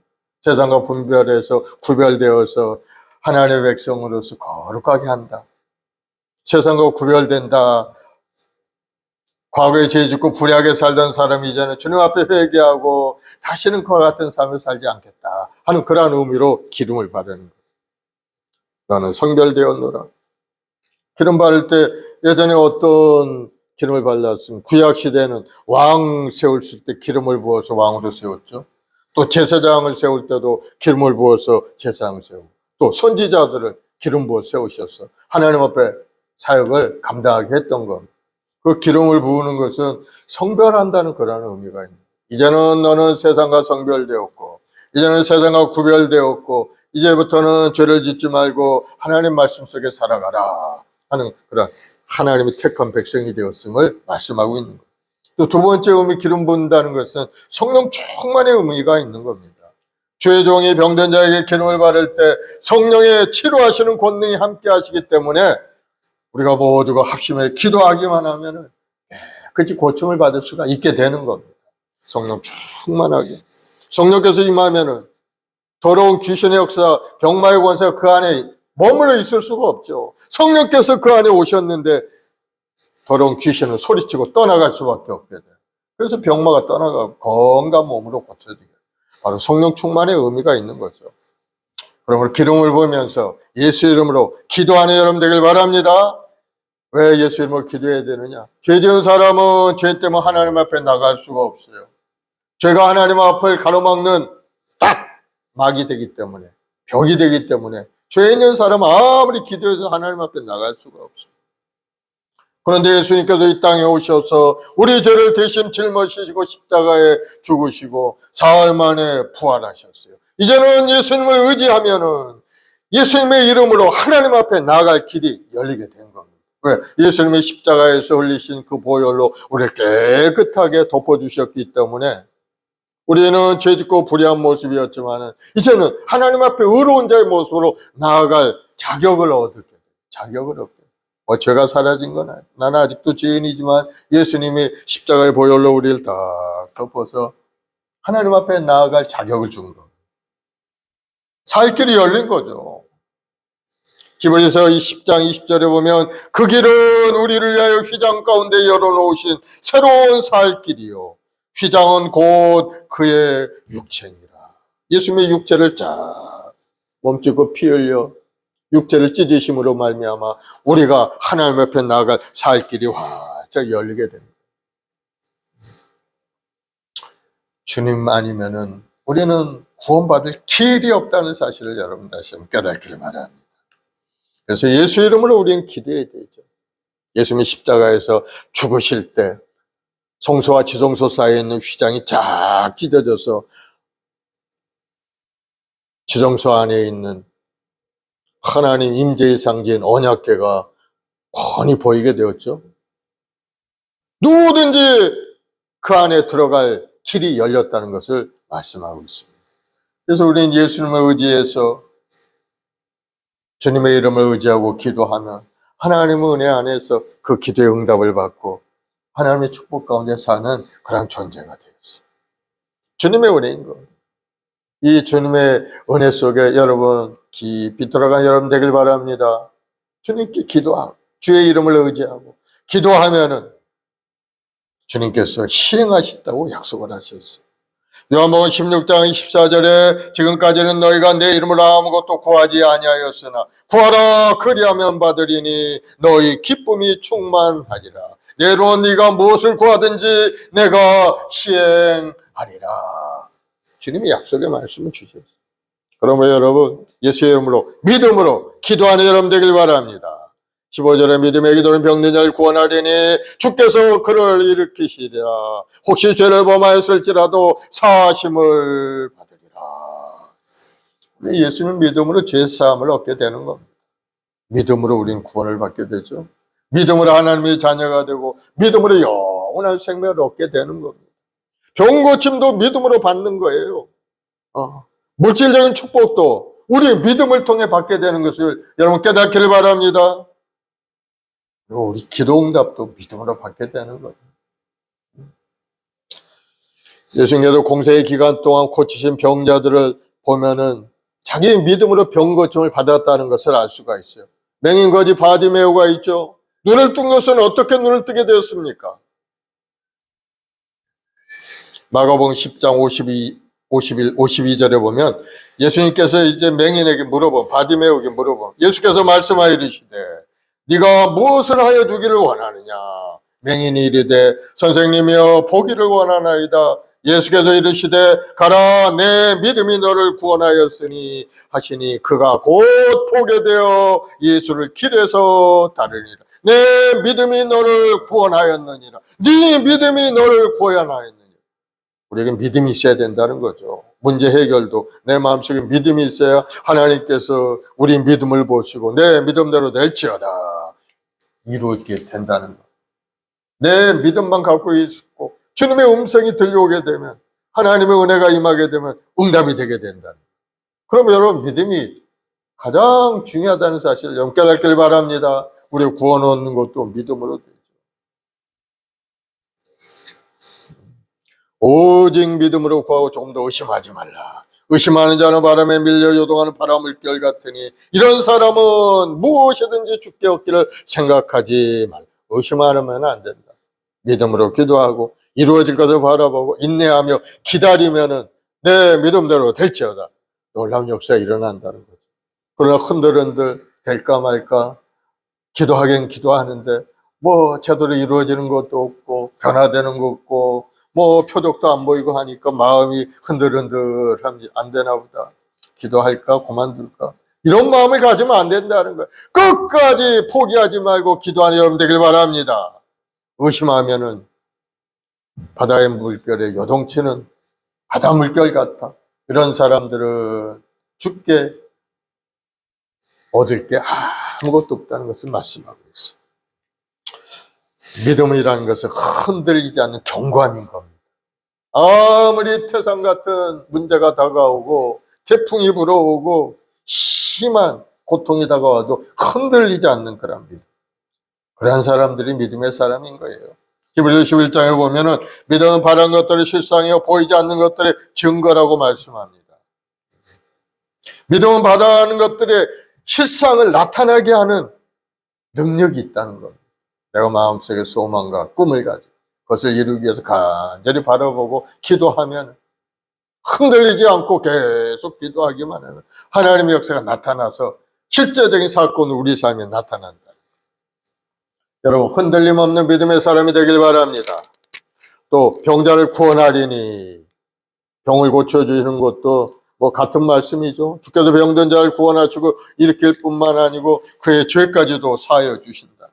세상과 분별해서 구별되어서 하나님의 백성으로서 거룩하게 한다. 세상과 구별된다. 과거에 죄짓고 불의하게 살던 사람이 이제는 주님 앞에 회개하고 다시는 그와 같은 삶을 살지 않겠다 하는 그러한 의미로 기름을 바르는 거예요. 나는 성별되었노라. 기름 바를 때 예전에 어떤 기름을 발랐으면 구약시대에는 왕 세울 때 기름을 부어서 왕으로 세웠죠. 또 제사장을 세울 때도 기름을 부어서 제사장을 세우고 또 선지자들을 기름 부어 세우셔서 하나님 앞에 사역을 감당하게 했던 겁니다. 그 기름을 부으는 것은 성별한다는 그런 의미가 있습니다. 이제는 너는 세상과 성별되었고 이제는 세상과 구별되었고 이제부터는 죄를 짓지 말고 하나님 말씀 속에 살아가라 하는 그런 하나님이 택한 백성이 되었음을 말씀하고 있는 거예요. 또 두 번째 의미 기름 부은다는 것은 성령 충만의 의미가 있는 겁니다. 주의 종이 병든 자에게 기름을 바를 때 성령의 치료하시는 권능이 함께 하시기 때문에 우리가 모두가 합심해 기도하기만 하면은 깨끗이 고침을 받을 수가 있게 되는 겁니다. 성령 충만하게. 성령께서 임하면은 더러운 귀신의 역사, 병마의 권세가 그 안에 머물러 있을 수가 없죠. 성령께서 그 안에 오셨는데 더러운 귀신은 소리치고 떠나갈 수밖에 없게 돼요. 그래서 병마가 떠나가고 건강한 몸으로 고쳐지게 돼요. 바로 성령 충만의 의미가 있는 거죠. 그러므로 기름을 부으면서 예수 이름으로 기도하는 여러분 되길 바랍니다. 왜 예수 이름으로 기도해야 되느냐? 죄 지은 사람은 죄 때문에 하나님 앞에 나갈 수가 없어요. 죄가 하나님 앞을 가로막는 딱 막이 되기 때문에, 벽이 되기 때문에 죄 있는 사람은 아무리 기도해도 하나님 앞에 나갈 수가 없어요. 그런데 예수님께서 이 땅에 오셔서 우리 죄를 대신 짊어지시고 십자가에 죽으시고 사흘 만에 부활하셨어요. 이제는 예수님을 의지하면은 예수님의 이름으로 하나님 앞에 나아갈 길이 열리게 된 겁니다. 왜? 예수님의 십자가에서 흘리신 그 보혈로 우리를 깨끗하게 덮어주셨기 때문에 우리는 죄짓고 불의한 모습이었지만 이제는 하나님 앞에 의로운 자의 모습으로 나아갈 자격을 얻게 돼요. 자격을 얻게 돼요. 죄가 사라진 건 아니에요. 나는 아직도 죄인이지만 예수님이 십자가의 보혈로 우리를 다 덮어서 하나님 앞에 나아갈 자격을 준 겁니다. 살 길이 열린 거죠. 히브리서 10장 20절에 보면 그 길은 우리를 위하여 휘장 가운데 열어놓으신 새로운 살 길이요. 휘장은 곧 그의 육체니라. 예수님의 육체를 쫙 몸집고 피 흘려 육체를 찢으심으로 말미암아 우리가 하나님 앞에 나아갈 살 길이 활짝 열리게 됩니다. 주님 아니면은 우리는 구원받을 길이 없다는 사실을 여러분 다시 한번 깨닫기를 바랍니다. 그래서 예수 이름으로 우리는 기도해야 되죠. 예수님이 십자가에서 죽으실 때 성소와 지성소 사이에 있는 휘장이 쫙 찢어져서 지성소 안에 있는 하나님 임재의 상징인 언약궤가 훤히 보이게 되었죠. 누구든지 그 안에 들어갈 길이 열렸다는 것을 말씀하고 있습니다. 그래서 우리는 예수님을 의지해서 주님의 이름을 의지하고 기도하면 하나님의 은혜 안에서 그 기도의 응답을 받고 하나님의 축복 가운데 사는 그런 존재가 되었어요. 주님의 은혜인 겁니다. 이 주님의 은혜 속에 여러분 깊이 들어간 여러분 되길 바랍니다. 주님께 기도하고 주의 이름을 의지하고 기도하면은 주님께서 시행하신다고 약속을 하셨어요. 요한복음 16장 14절에 지금까지는 너희가 내 이름으로 아무것도 구하지 아니하였으나 구하라 그리하면 받으리니 너희 기쁨이 충만하리라. 내로 네가 무엇을 구하든지 내가 시행하리라. 주님이 약속의 말씀을 주셨어요. 그러므로 여러분 예수의 이름으로 믿음으로 기도하는 여러분 되길 바랍니다. 15절에 믿음의 기도는 병든 자를 구원하리니 주께서 그를 일으키시리라. 혹시 죄를 범하였을지라도 사하심을 받으리라. 예수는 믿음으로 죄사함을 얻게 되는 겁니다. 믿음으로 우리는 구원을 받게 되죠. 믿음으로 하나님의 자녀가 되고 믿음으로 영원한 생명을 얻게 되는 겁니다. 병고침도 믿음으로 받는 거예요. 물질적인 축복도 우리 믿음을 통해 받게 되는 것을 여러분 깨닫기를 바랍니다. 그리고 우리 기도응답도 믿음으로 받게 되는 거예요. 예수님께서 공생의 기간 동안 고치신 병자들을 보면은 자기 믿음으로 병 고침을 받았다는 것을 알 수가 있어요. 맹인거지 바디메오가 있죠. 눈을 뜬 것은 어떻게 눈을 뜨게 되었습니까? 마가복음 10장 52절에 보면 예수님께서 이제 맹인에게 바디메오에게 예수께서 말씀하여 이르시되 네가 무엇을 하여 주기를 원하느냐? 맹인이 이르되 선생님이여 보기를 원하나이다. 예수께서 이르시되 가라 내 믿음이 너를 구원하였으니 하시니 그가 곧 보게 되어 예수를 길에서 따르니라. 내 믿음이 너를 구원하였느니라. 네 믿음이 너를 구원하였느니라. 우리에게 믿음이 있어야 된다는 거죠. 문제 해결도 내 마음속에 믿음이 있어야 하나님께서 우리 믿음을 보시고 내 믿음대로 될지어다 이루어지게 된다는 것. 내 믿음만 갖고 있고 주님의 음성이 들려오게 되면 하나님의 은혜가 임하게 되면 응답이 되게 된다는 것. 그러면 여러분 믿음이 가장 중요하다는 사실을 여러분 깨닫길 바랍니다. 우리 구원 얻는 것도 믿음으로 되죠. 오직 믿음으로 구하고 조금 더 의심하지 말라. 의심하는 자는 바람에 밀려 요동하는 바람물결 같으니 이런 사람은 무엇이든지 주께 얻기를 생각하지 말라. 의심하면 안 된다. 믿음으로 기도하고 이루어질 것을 바라보고 인내하며 기다리면은 내 믿음대로 될지어다. 놀라운 역사가 일어난다는 거죠. 그러나 흔들흔들 될까 말까 기도하긴 기도하는데 제대로 이루어지는 것도 없고 변화되는 것도 없고 표적도 안 보이고 하니까 마음이 흔들흔들합니다. 안 되나 보다. 기도할까? 그만둘까? 이런 마음을 가지면 안 된다는 거예요. 끝까지 포기하지 말고 기도하는 여러분 되길 바랍니다. 의심하면은 바다의 물결에 요동치는 바다 물결 같아. 이런 사람들은 죽게 얻을 게 아무것도 없다는 것을 말씀하고 있어요. 믿음이라는 것은 흔들리지 않는 견고함인 겁니다. 아무리 태산 같은 문제가 다가오고 태풍이 불어오고 심한 고통이 다가와도 흔들리지 않는 그런 믿음. 그런 사람들이 믿음의 사람인 거예요. 히브리서 11장에 보면은 믿음은 바라는 것들의 실상이요 보이지 않는 것들의 증거라고 말씀합니다. 믿음은 바라는 것들의 실상을 나타나게 하는 능력이 있다는 겁니다. 내가 마음속에 소망과 꿈을 가지고 그것을 이루기 위해서 간절히 바라보고 기도하면 흔들리지 않고 계속 기도하기만 하면 하나님의 역사가 나타나서 실제적인 사건을 우리 삶에 나타난다. 여러분 흔들림 없는 믿음의 사람이 되길 바랍니다. 또 병자를 구원하리니 병을 고쳐주시는 것도 같은 말씀이죠. 주께서 병든 자를 구원하시고 일으킬 뿐만 아니고 그의 죄까지도 사하여 주신다.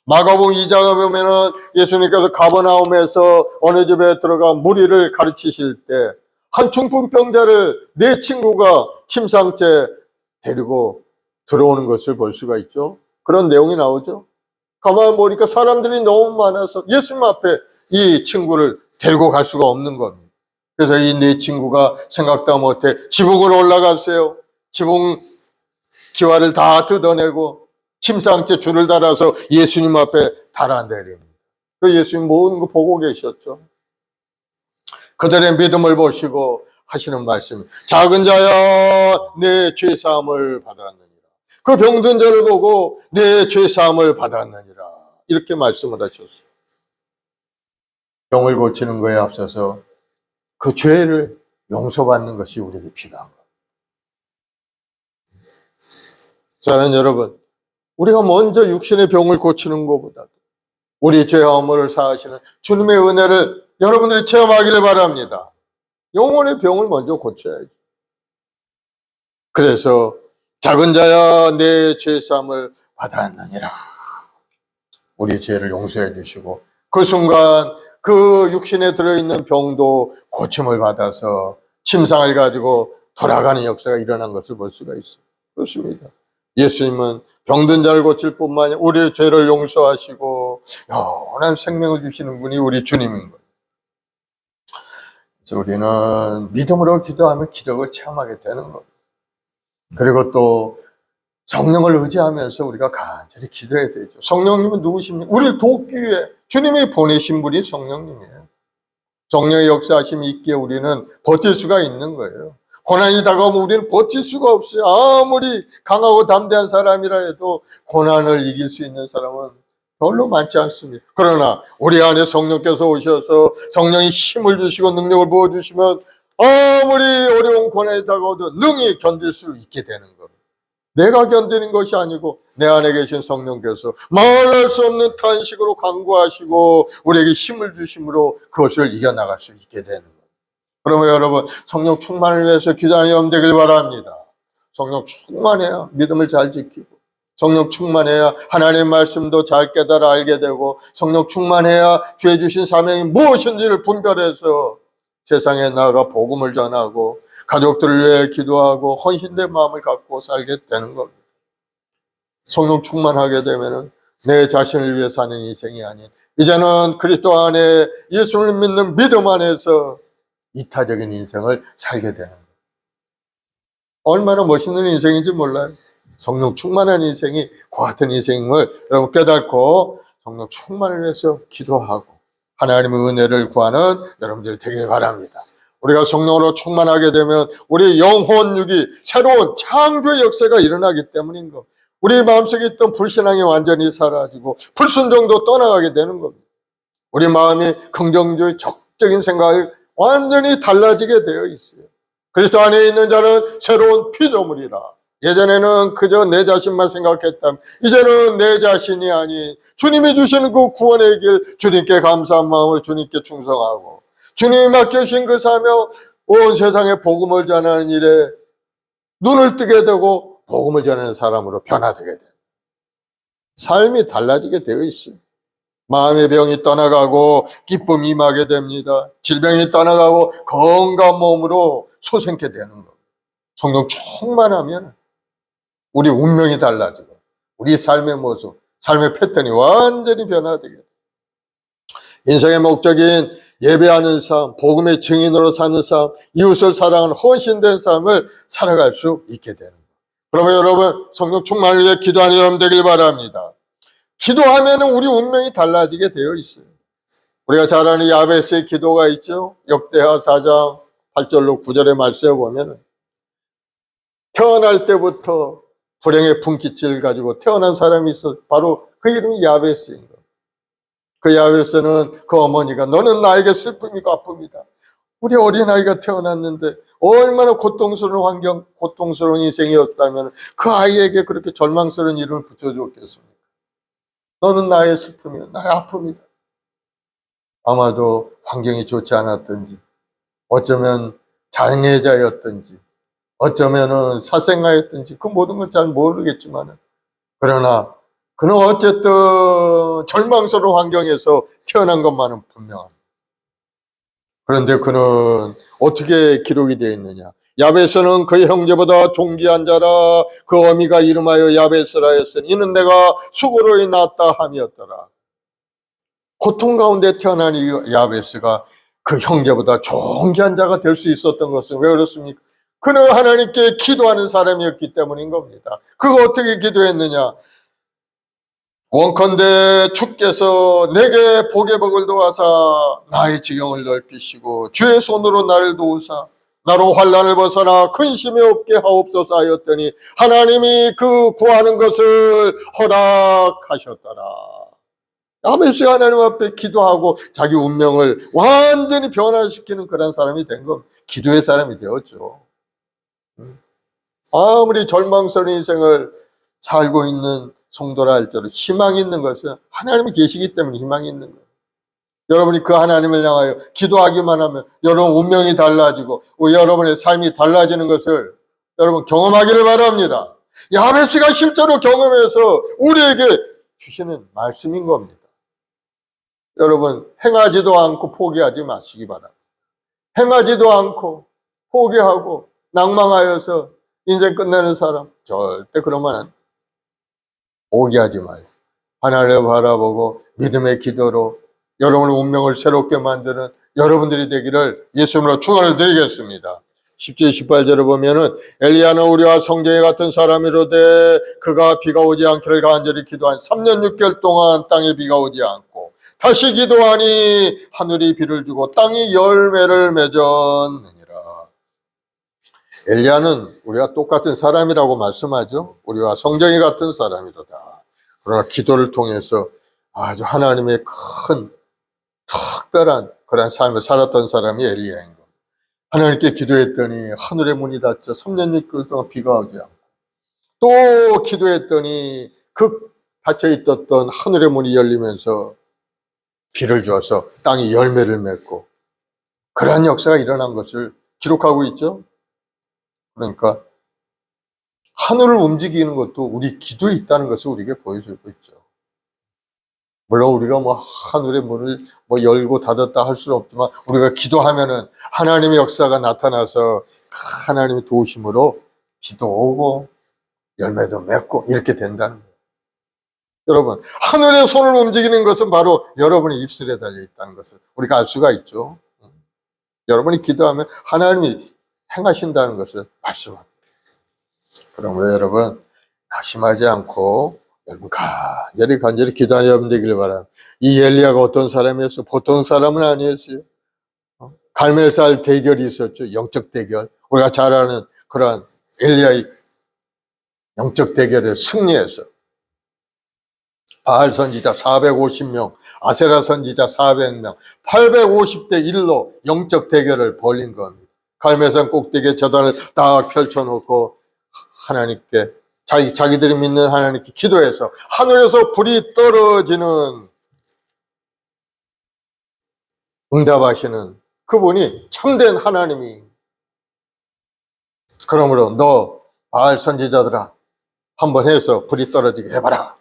마가복음 2장에 보면은 예수님께서 가버나움에서 어느 집에 들어가 무리를 가르치실 때 한 중풍병자를 네 친구가 침상째 데리고 들어오는 것을 볼 수가 있죠. 그런 내용이 나오죠. 가만 보니까 사람들이 너무 많아서 예수님 앞에 이 친구를 데리고 갈 수가 없는 겁니다. 그래서 이 네 친구가 생각도 못해 지붕으로 올라갔어요. 지붕 기와를 다 뜯어내고 침상째 줄을 달아서 예수님 앞에 달아내립니다. 그 예수님 모든 거 보고 계셨죠. 그들의 믿음을 보시고 하시는 말씀, 작은 자야 내 죄사함을 받았느니라. 그 병든 자를 보고 내 죄사함을 받았느니라, 이렇게 말씀을 하셨어요. 병을 고치는 거에 앞서서 그 죄를 용서받는 것이 우리에게 필요한 것. 사랑하는 여러분, 우리가 먼저 육신의 병을 고치는 것보다 우리 죄와 허물을 사하시는 주님의 은혜를 여러분들이 체험하기를 바랍니다. 영혼의 병을 먼저 고쳐야죠. 그래서 작은 자야 내 죄사함을 받았느니라, 우리 죄를 용서해 주시고 그 순간 그 육신에 들어있는 병도 고침을 받아서 침상을 가지고 돌아가는 역사가 일어난 것을 볼 수가 있어요. 그렇습니다. 예수님은 병든 자를 고칠 뿐만 아니라 우리의 죄를 용서하시고 영원한 생명을 주시는 분이 우리 주님인 거예요. 그래서 우리는 믿음으로 기도하면 기적을 체험하게 되는 겁니다. 그리고 또 성령을 의지하면서 우리가 간절히 기도해야 되죠. 성령님은 누구십니까? 우리를 돕기 위해 주님이 보내신 분이 성령님이에요. 성령의 역사하심이 있기에 우리는 버틸 수가 있는 거예요. 고난이 다가오면 우리는 버틸 수가 없어요. 아무리 강하고 담대한 사람이라 해도 고난을 이길 수 있는 사람은 별로 많지 않습니다. 그러나 우리 안에 성령께서 오셔서 성령이 힘을 주시고 능력을 부어주시면 아무리 어려운 고난이 다가오도 능히 견딜 수 있게 되는 겁니다. 내가 견디는 것이 아니고 내 안에 계신 성령께서 말할 수 없는 탄식으로 간구하시고 우리에게 힘을 주심으로 그것을 이겨나갈 수 있게 되는 거예요. 그러면 여러분, 성령 충만을 위해서 기도하는 여러분 되길 바랍니다. 성령 충만해야 믿음을 잘 지키고, 성령 충만해야 하나님의 말씀도 잘 깨달아 알게 되고, 성령 충만해야 주의 주신 사명이 무엇인지를 분별해서 세상에 나아가 복음을 전하고 가족들을 위해 기도하고 헌신된 마음을 갖고 살게 되는 겁니다. 성령 충만하게 되면은 내 자신을 위해 사는 인생이 아닌, 이제는 그리스도 안에 예수를 믿는 믿음 안에서 이타적인 인생을 살게 되는 거예요. 얼마나 멋있는 인생인지 몰라요. 성령 충만한 인생이 그 같은 인생을 여러분 깨닫고 성령 충만을 위해서 기도하고 하나님의 은혜를 구하는 여러분들이 되길 바랍니다. 우리가 성령으로 충만하게 되면 우리 영혼육이 새로운 창조의 역사가 일어나기 때문인 것. 우리 마음속에 있던 불신앙이 완전히 사라지고 불순종도 떠나가게 되는 겁니다. 우리 마음이 긍정적인 적극적인 생각을 완전히 달라지게 되어 있어요. 그리스도 안에 있는 자는 새로운 피조물이라. 예전에는 그저 내 자신만 생각했다면 이제는 내 자신이 아닌 주님이 주시는 그 구원의 길, 주님께 감사한 마음을 주님께 충성하고 주님이 맡겨주신 그 사명, 온 세상에 복음을 전하는 일에 눈을 뜨게 되고 복음을 전하는 사람으로 변화되게 돼요. 삶이 달라지게 되어 있어요. 마음의 병이 떠나가고 기쁨이 임하게 됩니다. 질병이 떠나가고 건강한 몸으로 소생케 되는 겁니다. 성령 충만하면 우리 운명이 달라지고 우리 삶의 모습, 삶의 패턴이 완전히 변화되게 돼요. 인생의 목적인 예배하는 삶, 복음의 증인으로 사는 삶, 이웃을 사랑하는 헌신된 삶을 살아갈 수 있게 되는 거예요. 그러면 여러분, 성령 충만을 위해 기도하는 여러분 되길 바랍니다. 기도하면 우리 운명이 달라지게 되어 있어요. 우리가 잘 아는 야베스의 기도가 있죠. 역대하 4장 8절로 9절의 말씀에 보면 태어날 때부터 불행의 분깃질 가지고 태어난 사람이 있어. 바로 그 이름이 야베스인 거예요. 그 야베스는 그 어머니가 너는 나에게 슬픔이고 아픔이다. 우리 어린아이가 태어났는데 얼마나 고통스러운 환경, 고통스러운 인생이었다면 그 아이에게 그렇게 절망스러운 이름을 붙여줬겠습니까? 너는 나의 슬픔이야, 나의 아픔이다. 아마도 환경이 좋지 않았든지, 어쩌면 장애자였든지, 어쩌면은 사생아였든지, 그 모든 걸 잘 모르겠지만, 그러나 그는 어쨌든 절망스러운 환경에서 태어난 것만은 분명합니다. 그런데 그는 어떻게 기록이 되어 있느냐? 야베스는 그의 형제보다 존귀한 자라. 그 어미가 이름하여 야베스라 했으니 이는 내가 수고로이 낳았다 함이었더라. 고통 가운데 태어난 이 야베스가 그 형제보다 존귀한 자가 될 수 있었던 것은 왜 그렇습니까? 그는 하나님께 기도하는 사람이었기 때문인 겁니다. 그가 어떻게 기도했느냐? 원컨대 주께서 내게 복의 복을 도와사 나의 지경을 넓히시고 주의 손으로 나를 도우사 나로 환난을 벗어나 근심이 없게 하옵소서 하였더니 하나님이 그 구하는 것을 허락하셨더라. 야베스가 하나님 앞에 기도하고 자기 운명을 완전히 변화시키는 그런 사람이 된 겁니다. 기도의 사람이 되었죠. 아무리 절망스러운 인생을 살고 있는 성도라 할지라도 희망이 있는 것은 하나님이 계시기 때문에 희망이 있는 거예요. 여러분이 그 하나님을 향하여 기도하기만 하면 여러분 운명이 달라지고 여러분의 삶이 달라지는 것을 여러분 경험하기를 바랍니다. 야베스가 실제로 경험해서 우리에게 주시는 말씀인 겁니다. 여러분 행하지도 않고 포기하지 마시기 바랍니다. 행하지도 않고 포기하고 낭망하여서 인생 끝내는 사람 절대 그러면 안 돼요. 포기하지 마요. 하나님을 바라보고 믿음의 기도로 여러분의 운명을 새롭게 만드는 여러분들이 되기를 예수님으로 축원을 드리겠습니다. 10절 18절을 보면은 엘리야는 우리와 성경에 같은 사람이로되 그가 비가 오지 않기를 간절히 기도한 3년 6개월 동안 땅에 비가 오지 않고 다시 기도하니 하늘이 비를 주고 땅이 열매를 맺었느니라. 엘리야는 우리와 똑같은 사람이라고 말씀하죠. 우리와 성경이 같은 사람이로다. 그러나 기도를 통해서 아주 하나님의 큰 특별한 그런 삶을 살았던 사람이 엘리야인 겁니다. 하나님께 기도했더니 하늘의 문이 닫혀 3년 6개월 동안 비가 오지 않고 또 기도했더니 그 닫혀 있었던 하늘의 문이 열리면서 비를 주어서 땅이 열매를 맺고 그러한 역사가 일어난 것을 기록하고 있죠. 그러니까 하늘을 움직이는 것도 우리 기도에 있다는 것을 우리에게 보여주고 있죠. 물론 우리가 하늘의 문을 열고 닫았다 할 수는 없지만 우리가 기도하면은 하나님의 역사가 나타나서 하나님의 도우심으로 비도 오고 열매도 맺고 이렇게 된다는 거예요. 여러분, 하늘의 손을 움직이는 것은 바로 여러분의 입술에 달려 있다는 것을 우리가 알 수가 있죠. 여러분이 기도하면 하나님이 행하신다는 것을 말씀합니다. 그러므로 여러분 낙심하지 않고 여러분 간절히 기도하는 여러분 되기를 바랍니다. 이 엘리야가 어떤 사람이었어요? 보통 사람은 아니었어요. 갈멜살 대결이 있었죠. 영적 대결. 우리가 잘 아는 그러한 엘리야의 영적 대결에 승리해서 바알 선지자 450명, 아세라 선지자 400명, 850대 1로 영적 대결을 벌린 겁니다. 갈멜산 꼭대기에 재단을 딱 펼쳐놓고 하나님께 자기들이 믿는 하나님께 기도해서 하늘에서 불이 떨어지는 응답하시는 그분이 참된 하나님이. 그러므로 너 바알 선지자들아 한번 해서 불이 떨어지게 해봐라.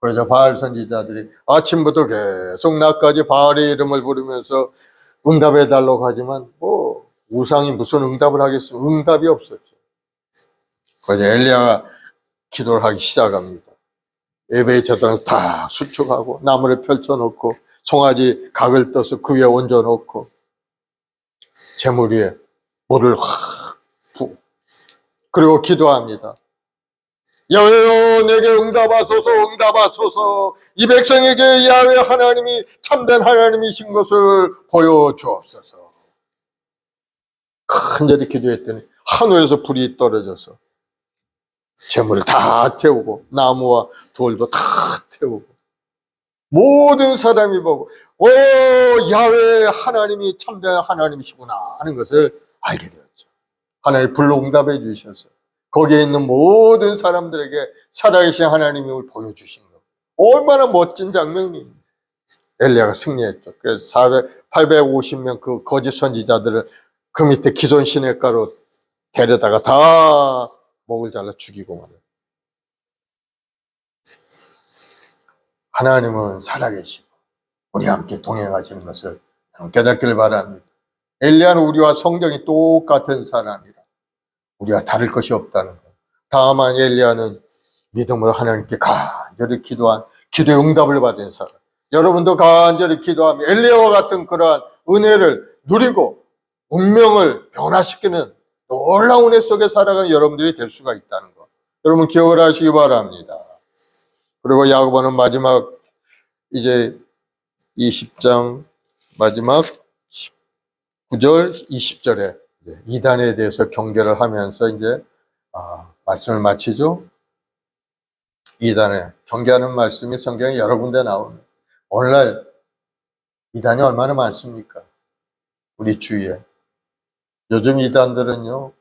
그래서 바알 선지자들이 아침부터 계속 낮까지 바알의 이름을 부르면서 응답해달라고 하지만 우상이 무슨 응답을 하겠어요? 응답이 없었죠. 그래서 엘리야가 기도를 하기 시작합니다. 예배의 제단을 다 수축하고 나무를 펼쳐놓고 송아지 각을 떠서 그 위에 얹어놓고 재물 위에 물을 확 부어 그리고 기도합니다. 여호와여 내게 응답하소서 응답하소서. 이 백성에게 야훼 하나님이 참된 하나님이신 것을 보여주옵소서. 간절히 기도했더니 하늘에서 불이 떨어져서 재물을 다 태우고 나무와 돌도 다 태우고 모든 사람이 보고 야훼 하나님이 참된 하나님이시구나 하는 것을 알게 되었죠. 하나님 불로 응답해 주셔서 거기에 있는 모든 사람들에게 살아계신 하나님을 보여주신 것. 얼마나 멋진 장면입니다. 엘리야가 승리했죠. 그래서 850명 그 거짓 선지자들을 그 밑에 기존 시냇가로 데려다가 다 목을 잘라 죽이고 말이에요. 하나님은 살아계시고 우리와 함께 동행하시는 것을 깨닫기를 바랍니다. 엘리야는 우리와 성경이 똑같은 사람이라. 우리가 다를 것이 없다는 것. 다만 엘리야는 믿음으로 하나님께 간절히 기도한 기도의 응답을 받은 사람. 여러분도 간절히 기도하며 엘리야와 같은 그러한 은혜를 누리고 운명을 변화시키는 놀라운 은혜 속에 살아가는 여러분들이 될 수가 있다는 것. 여러분 기억을 하시기 바랍니다. 그리고 야고보는 마지막 이제 20장 마지막 9절 20절에 이단에 대해서 경계를 하면서 이제 말씀을 마치죠. 이단에 경계하는 말씀이 성경에 여러 군데 나옵니다. 오늘날 이단이 얼마나 많습니까? 우리 주위에. 요즘 이단들은요,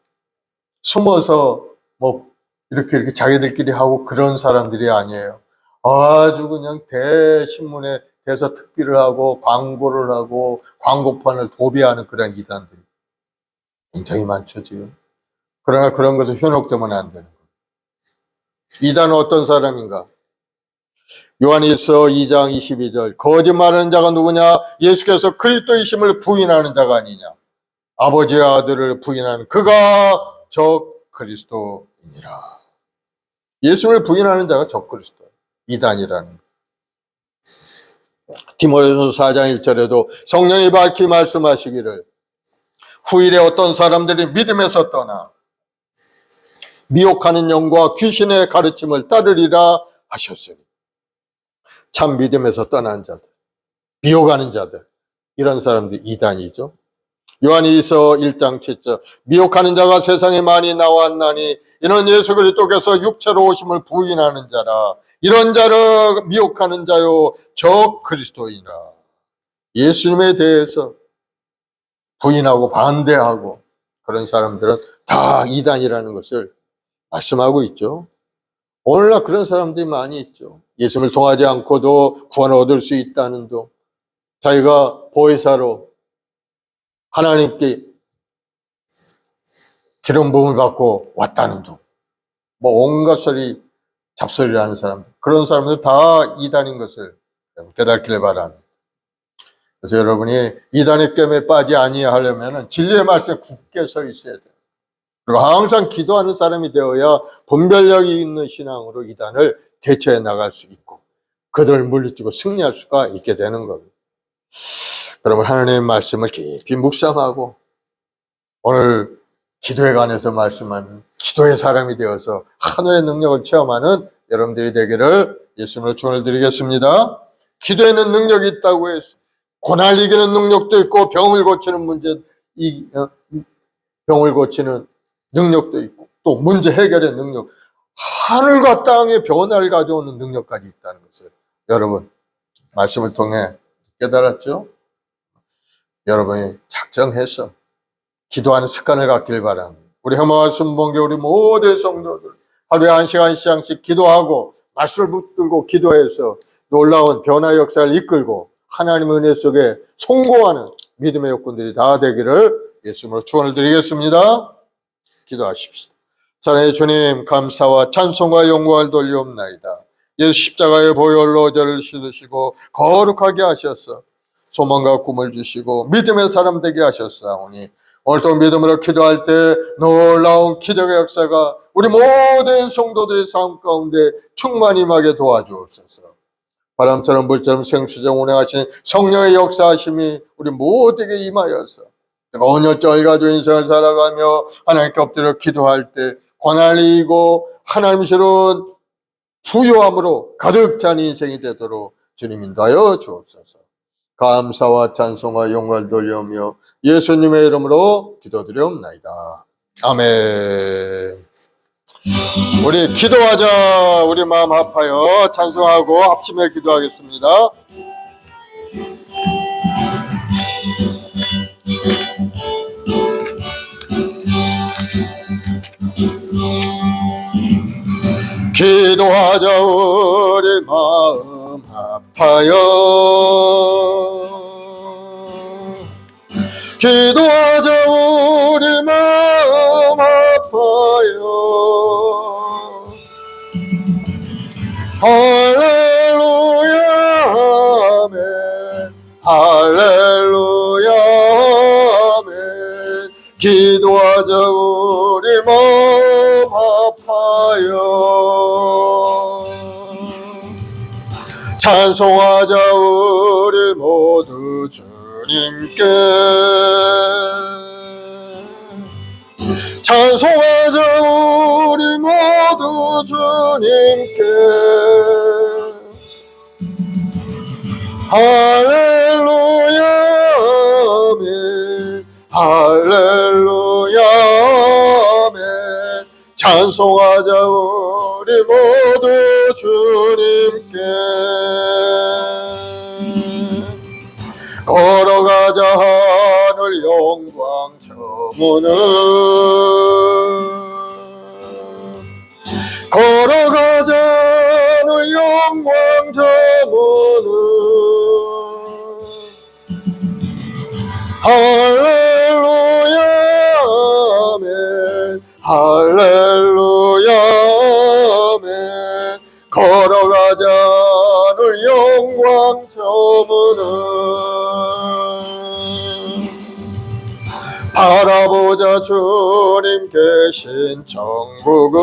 숨어서 뭐 이렇게 자기들끼리 하고 그런 사람들이 아니에요. 아주 그냥 대신문에 대서 특비를 하고 광고를 하고 광고판을 도배하는 그런 이단들이 굉장히 많죠 지금. 그러나 그런 것을 현혹되면 안 되는 거예요. 이단은 어떤 사람인가? 요한일서 2장 22절 거짓말하는 자가 누구냐? 예수께서 그리스도이심을 부인하는 자가 아니냐? 아버지의 아들을 부인하는 그가 적 그리스도이니라. 예수를 부인하는 자가 적 그리스도, 이단이라는 거예요. 디모데후서 4장 1절에도 성령이 밝히 말씀하시기를 후일에 어떤 사람들이 믿음에서 떠나 미혹하는 영과 귀신의 가르침을 따르리라 하셨으니 참 믿음에서 떠난 자들, 미혹하는 자들, 이런 사람들이 이단이죠. 요한일서 1장 7절 미혹하는 자가 세상에 많이 나왔나니 이는 예수 그리스도께서 육체로 오심을 부인하는 자라. 이런 자를 미혹하는 자요 적 그리스도이라. 예수님에 대해서 부인하고 반대하고 그런 사람들은 다 이단이라는 것을 말씀하고 있죠. 오늘날 그런 사람들이 많이 있죠. 예수님을 통하지 않고도 구원을 얻을 수 있다는 둥, 자기가 보혜사로 하나님께 기름 부음을 받고 왔다는 둥, 뭐 온갖 소리 잡소리를 하는 사람, 그런 사람들 다 이단인 것을 깨닫기를 바랍니다. 그래서 여러분이 이단의 꿰매에 빠지 아니하려면 진리의 말씀에 굳게 서 있어야 돼요. 그리고 항상 기도하는 사람이 되어야 분별력이 있는 신앙으로 이단을 대처해 나갈 수 있고 그들을 물리치고 승리할 수가 있게 되는 겁니다. 그러면 하나님의 말씀을 깊이 묵상하고 오늘 기도에 관해서 말씀하는 기도의 사람이 되어서 하늘의 능력을 체험하는 여러분들이 되기를 예수님으로 축원을 드리겠습니다. 기도에는 능력이 있다고 해서 고난을 이기는 능력도 있고 병을 고치는 병을 고치는 능력도 있고 또 문제 해결의 능력, 하늘과 땅의 변화를 가져오는 능력까지 있다는 것을 여러분 말씀을 통해 깨달았죠? 여러분이 작정해서 기도하는 습관을 갖길 바랍니다. 우리 혐오와 순봉교 우리 모든 성도들 하루에 1시간씩 기도하고 말씀을 붙들고 기도해서 놀라운 변화 역사를 이끌고 하나님의 은혜 속에 성공하는 믿음의 여건들이 다 되기를 예수님으로 축원을 드리겠습니다. 기도하십시다. 사랑의 주님, 감사와 찬송과 영광을 돌리옵나이다. 예수 십자가의 보혈로 저를 씻으시고 거룩하게 하셔서 소망과 꿈을 주시고 믿음의 사람 되게 하셨사오니 오늘도 믿음으로 기도할 때 놀라운 기적의 역사가 우리 모든 성도들의 삶 가운데 충만히 임하게 도와주옵소서. 바람처럼 물처럼 생수처럼 운행하신 성령의 역사하심이 우리 모두에게 임하여서 뜨거운 열정을 가지고 인생을 살아가며 하나님께 엎드려 기도할 때 고난을 이기고 하나님이시로운 부요함으로 가득 찬 인생이 되도록 주님 인도하여 주옵소서. 감사와 찬송과 영광을 돌려오며 예수님의 이름으로 기도드리옵나이다. 아멘. 우리 기도하자. 우리 마음 합하여 찬송하고 합심해 기도하겠습니다. 기도하자. 우리 마음 합하여 기도하자. 우리 마음 아파요. 할렐루야 아멘. 할렐루야 아멘. 기도하자. 우리 마음 찬송하자 우리 모두 주님께. 찬송하자 우리 모두 주님께. 할렐루야 아멘. 할렐루야 아멘. 찬송하자 우리 모두 주님께. 걸어가자 하늘 영광 저무는. 걸어가자 하늘 영광 저무는. 할렐루야 아멘. 할렐루야 아멘. 걸어가자 하늘 영광 저무는. 바라보자 주님 계신 천국은.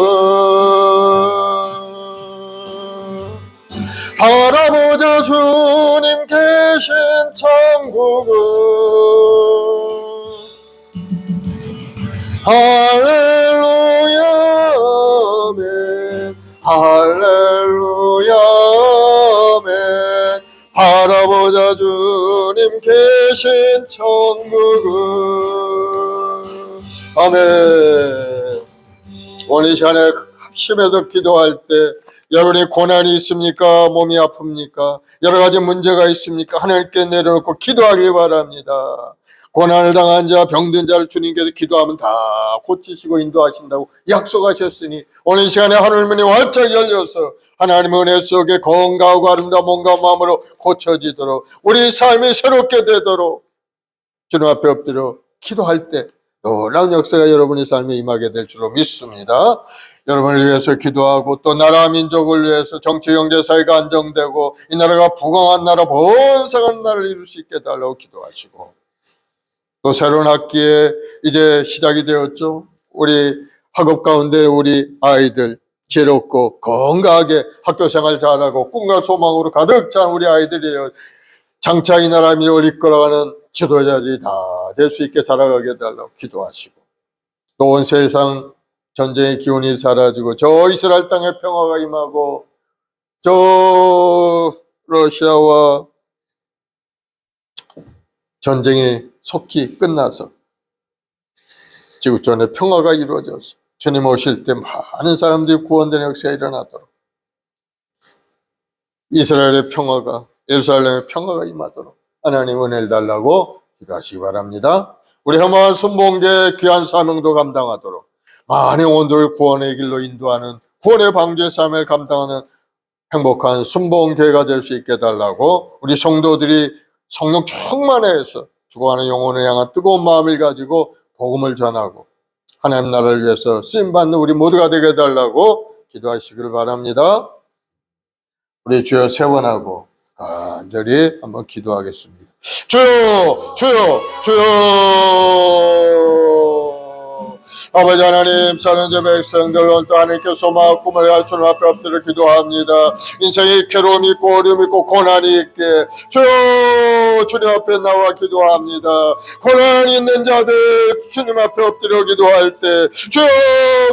바라보자 주님 계신 천국은. 할렐루야 아멘. 할렐루야 아멘. 바라보자 주님 계신 천국은. 아멘. 오늘 이 시간에 합심해서 기도할 때 여러분이 고난이 있습니까? 몸이 아픕니까? 여러 가지 문제가 있습니까? 하나님께 내려놓고 기도하길 바랍니다. 고난을 당한 자, 병든 자를 주님께서 기도하면 다 고치시고 인도하신다고 약속하셨으니 오늘 이 시간에 하늘문이 활짝 열려서 하나님의 은혜 속에 건강하고 아름다운 몸과 마음으로 고쳐지도록, 우리 삶이 새롭게 되도록 주님 앞에 엎드려 기도할 때 놀라운 역사가 여러분의 삶에 임하게 될 줄로 믿습니다. 여러분을 위해서 기도하고 또 나라 민족을 위해서 정치 경제 사회가 안정되고 이 나라가 부강한 나라, 번성한 나라를 이룰 수 있게 달라고 기도하시고, 또 새로운 학기에 이제 시작이 되었죠. 우리 학업 가운데 우리 아이들 지혜롭고 건강하게 학교 생활 잘하고 꿈과 소망으로 가득 찬 우리 아이들이에요. 장차 이 나라 민족을 이끌어가는 지도자들이 다 될 수 있게 자라가게 달라고 기도하시고, 또 온 세상 전쟁의 기운이 사라지고 저 이스라엘 땅에 평화가 임하고 저 러시아와 전쟁이 속히 끝나서 지구촌에 평화가 이루어져서 주님 오실 때 많은 사람들이 구원되는 역사가 일어나도록, 이스라엘의 평화가, 예루살렘의 평화가 임하도록 하나님 은혜를 달라고 기도하시기 바랍니다. 우리 혐오한 순복음계 귀한 사명도 감당하도록 많은 영혼들을 구원의 길로 인도하는 구원의 방주의 삶을 감당하는 행복한 순복음교회가 될 수 있게 해달라고, 우리 성도들이 성령 충만해서 죽어가는 영혼을 향한 뜨거운 마음을 가지고 복음을 전하고 하나님 나라를 위해서 쓰임받는 우리 모두가 되게 해달라고 기도하시길 바랍니다. 우리 주여 세 번 하고 간절히 한번 기도하겠습니다. 주여, 주여, 주여. 아버지 하나님, 사는 제 백성들 오늘 또 하나님께 소망과 꿈을 갖추는 앞에 엎드려 기도합니다. 인생에 괴로움이 있고 어려움이 있고 고난이 있게 주여, 주님 앞에 나와 기도합니다. 고난이 있는 자들 주님 앞에 엎드려 기도할 때 주여,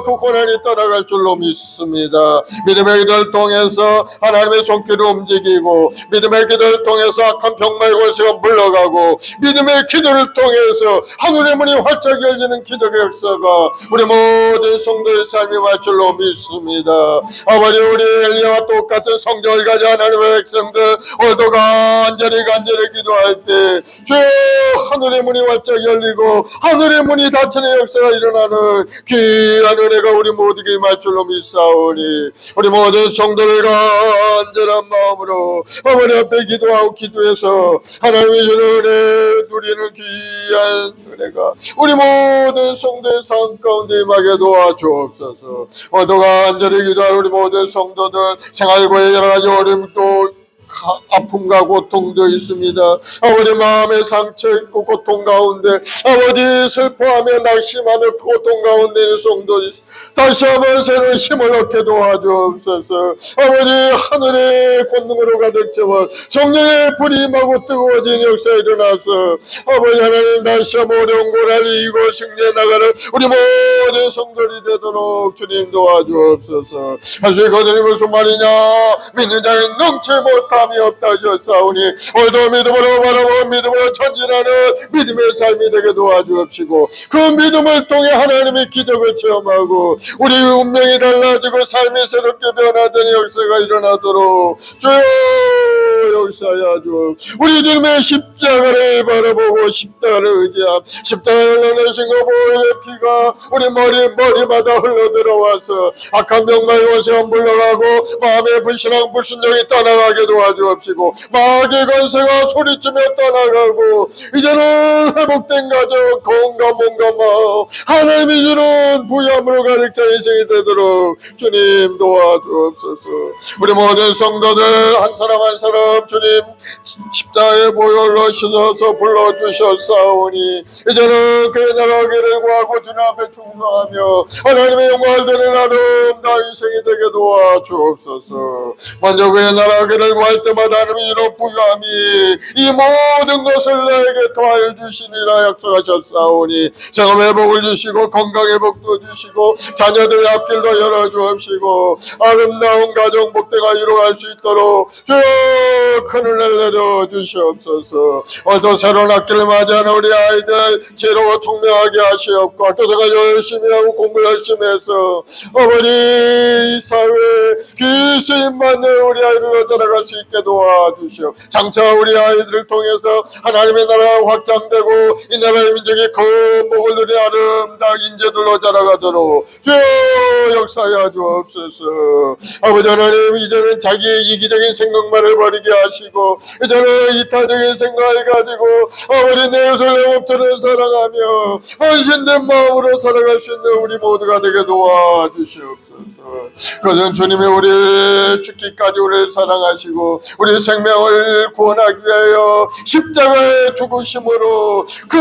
그 고난이 떠나갈 줄로 믿습니다. 믿음의 기도를 통해서 하나님의 손길을 움직이고, 믿음의 기도를 통해서 악한 병마의 권세가 물러가고, 믿음의 기도를 통해서 하늘의 문이 활짝 열리는 기적의 역사가 우리 모든 성도의 삶이 말 줄로 믿습니다. 아버지, 우리 엘리야와 똑같은 성적을 가진 하나님의 백성들 오늘도 간절히 기도할 때 주여, 하늘의 문이 활짝 열리고 하늘의 문이 닫히는 역사가 일어나는 귀한 은혜가 우리 모두에게 말 줄로 믿사오니, 우리 모든 성도를 간절한 마음으로 어머니 앞에 기도하고 기도해서 하나님의 주는 은혜 누리는 귀한 은혜가 우리 모든 성도의 삶 가운데 임하게 도와주옵소서. 오늘도 간절히 기도할 우리 모든 성도들 생활고에 여러 가지 어려움도 아픔과 고통도 있습니다. 아버지 마음에 상처 있고 고통 가운데 아버지 슬퍼하며 낙심하며 그 고통 가운데 있는 성도들 다시 한번 새로운 힘을 얻게 도와주옵소서. 아버지 하늘의 권능으로 가득 채워 성령의 불이 임하고 뜨거워진 역사에 일어나서 아버지 하나님 다시 한번 어려운 고난을 이기고 승리해 나가는 우리 모든 성도들이 되도록 주님 도와주옵소서. 사실 그들이 무슨 말이냐 믿는 자에 넘치 못함이 없다 하셨사오니 오늘도 믿음으로 바라보고 믿음으로 전진하는 믿음의 삶이 되게 도와주옵시고 그 믿음을 통해 하나님의 기적을 체험하고 우리 운명이 달라지고 삶이 새롭게 변화되는 역사가 일어나도록 주여 역사하여 주. 우리 주님의 십자가를 바라보고 십자가를 의지함 십자가를 흘러내신 그 보혈의 피가 우리 머리마다 흘러들어와서 악한 병과 요새가 물러가고 마음의 불신앙 불순종이 떠나가게 도와주옵시고 마귀의 권세가 소리치며 떠나가고 이제는 회복된 가정 건강 몸과 마음 하나님이 주는 부유함으로 가득 찬 인생이 되도록 주님 도와주옵소서. 우리 모든 성도들 한 사람 한 사람 주님 십자가의 보혈로 씻어서 불러주셨사오니 이제는 그의 나라기를 구하고 주님 앞에 충성하며 하나님의 영광을 드리는 아름다운 인생이 되게 도와주옵소서. 먼저 그의 나라기를 구할 때마다 하나님이 이런 부유함이 이 모든 것을 내게 더하여 주시리라 약속하셨사오니 정음의 복을 주시고 건강의 복도 주시고 자녀들의 앞길도 열어주옵시고 아름다운 가정 복대가 이루어갈 수 있도록 주여 큰 은혜를 내려 주시옵소서. 오늘도 새로운 학기를 맞이하는 우리 아이들 지혜롭고 총명하게 하시옵고 학교 생활 열심히 하고 공부 열심히 해서 아버지 이 사회에 귀 쓰임 받는 우리 아이들로 자라갈 수 있게 도와주시옵. 장차 우리 아이들을 통해서 하나님의 나라가 확장되고 이 나라의 민족이 큰 복을 누리는 아름다운 인재들로 자라가도록 주여 역사하여 주옵소서. 아버지 하나님 이제는 자기의 이기적인 생각만을 버리게 하시고 이제는 이타적인 생각을 가지고 아버지 내 것을 내 몸처럼 사랑하며 헌신된 마음으로 살아갈 수 있는 우리 모두가 되게 도와주시옵소서. 그것은 주님이 우리 죽기까지 우리를 사랑하시고 우리 생명을 구원하기 위하여 십자가의 죽으심으로 그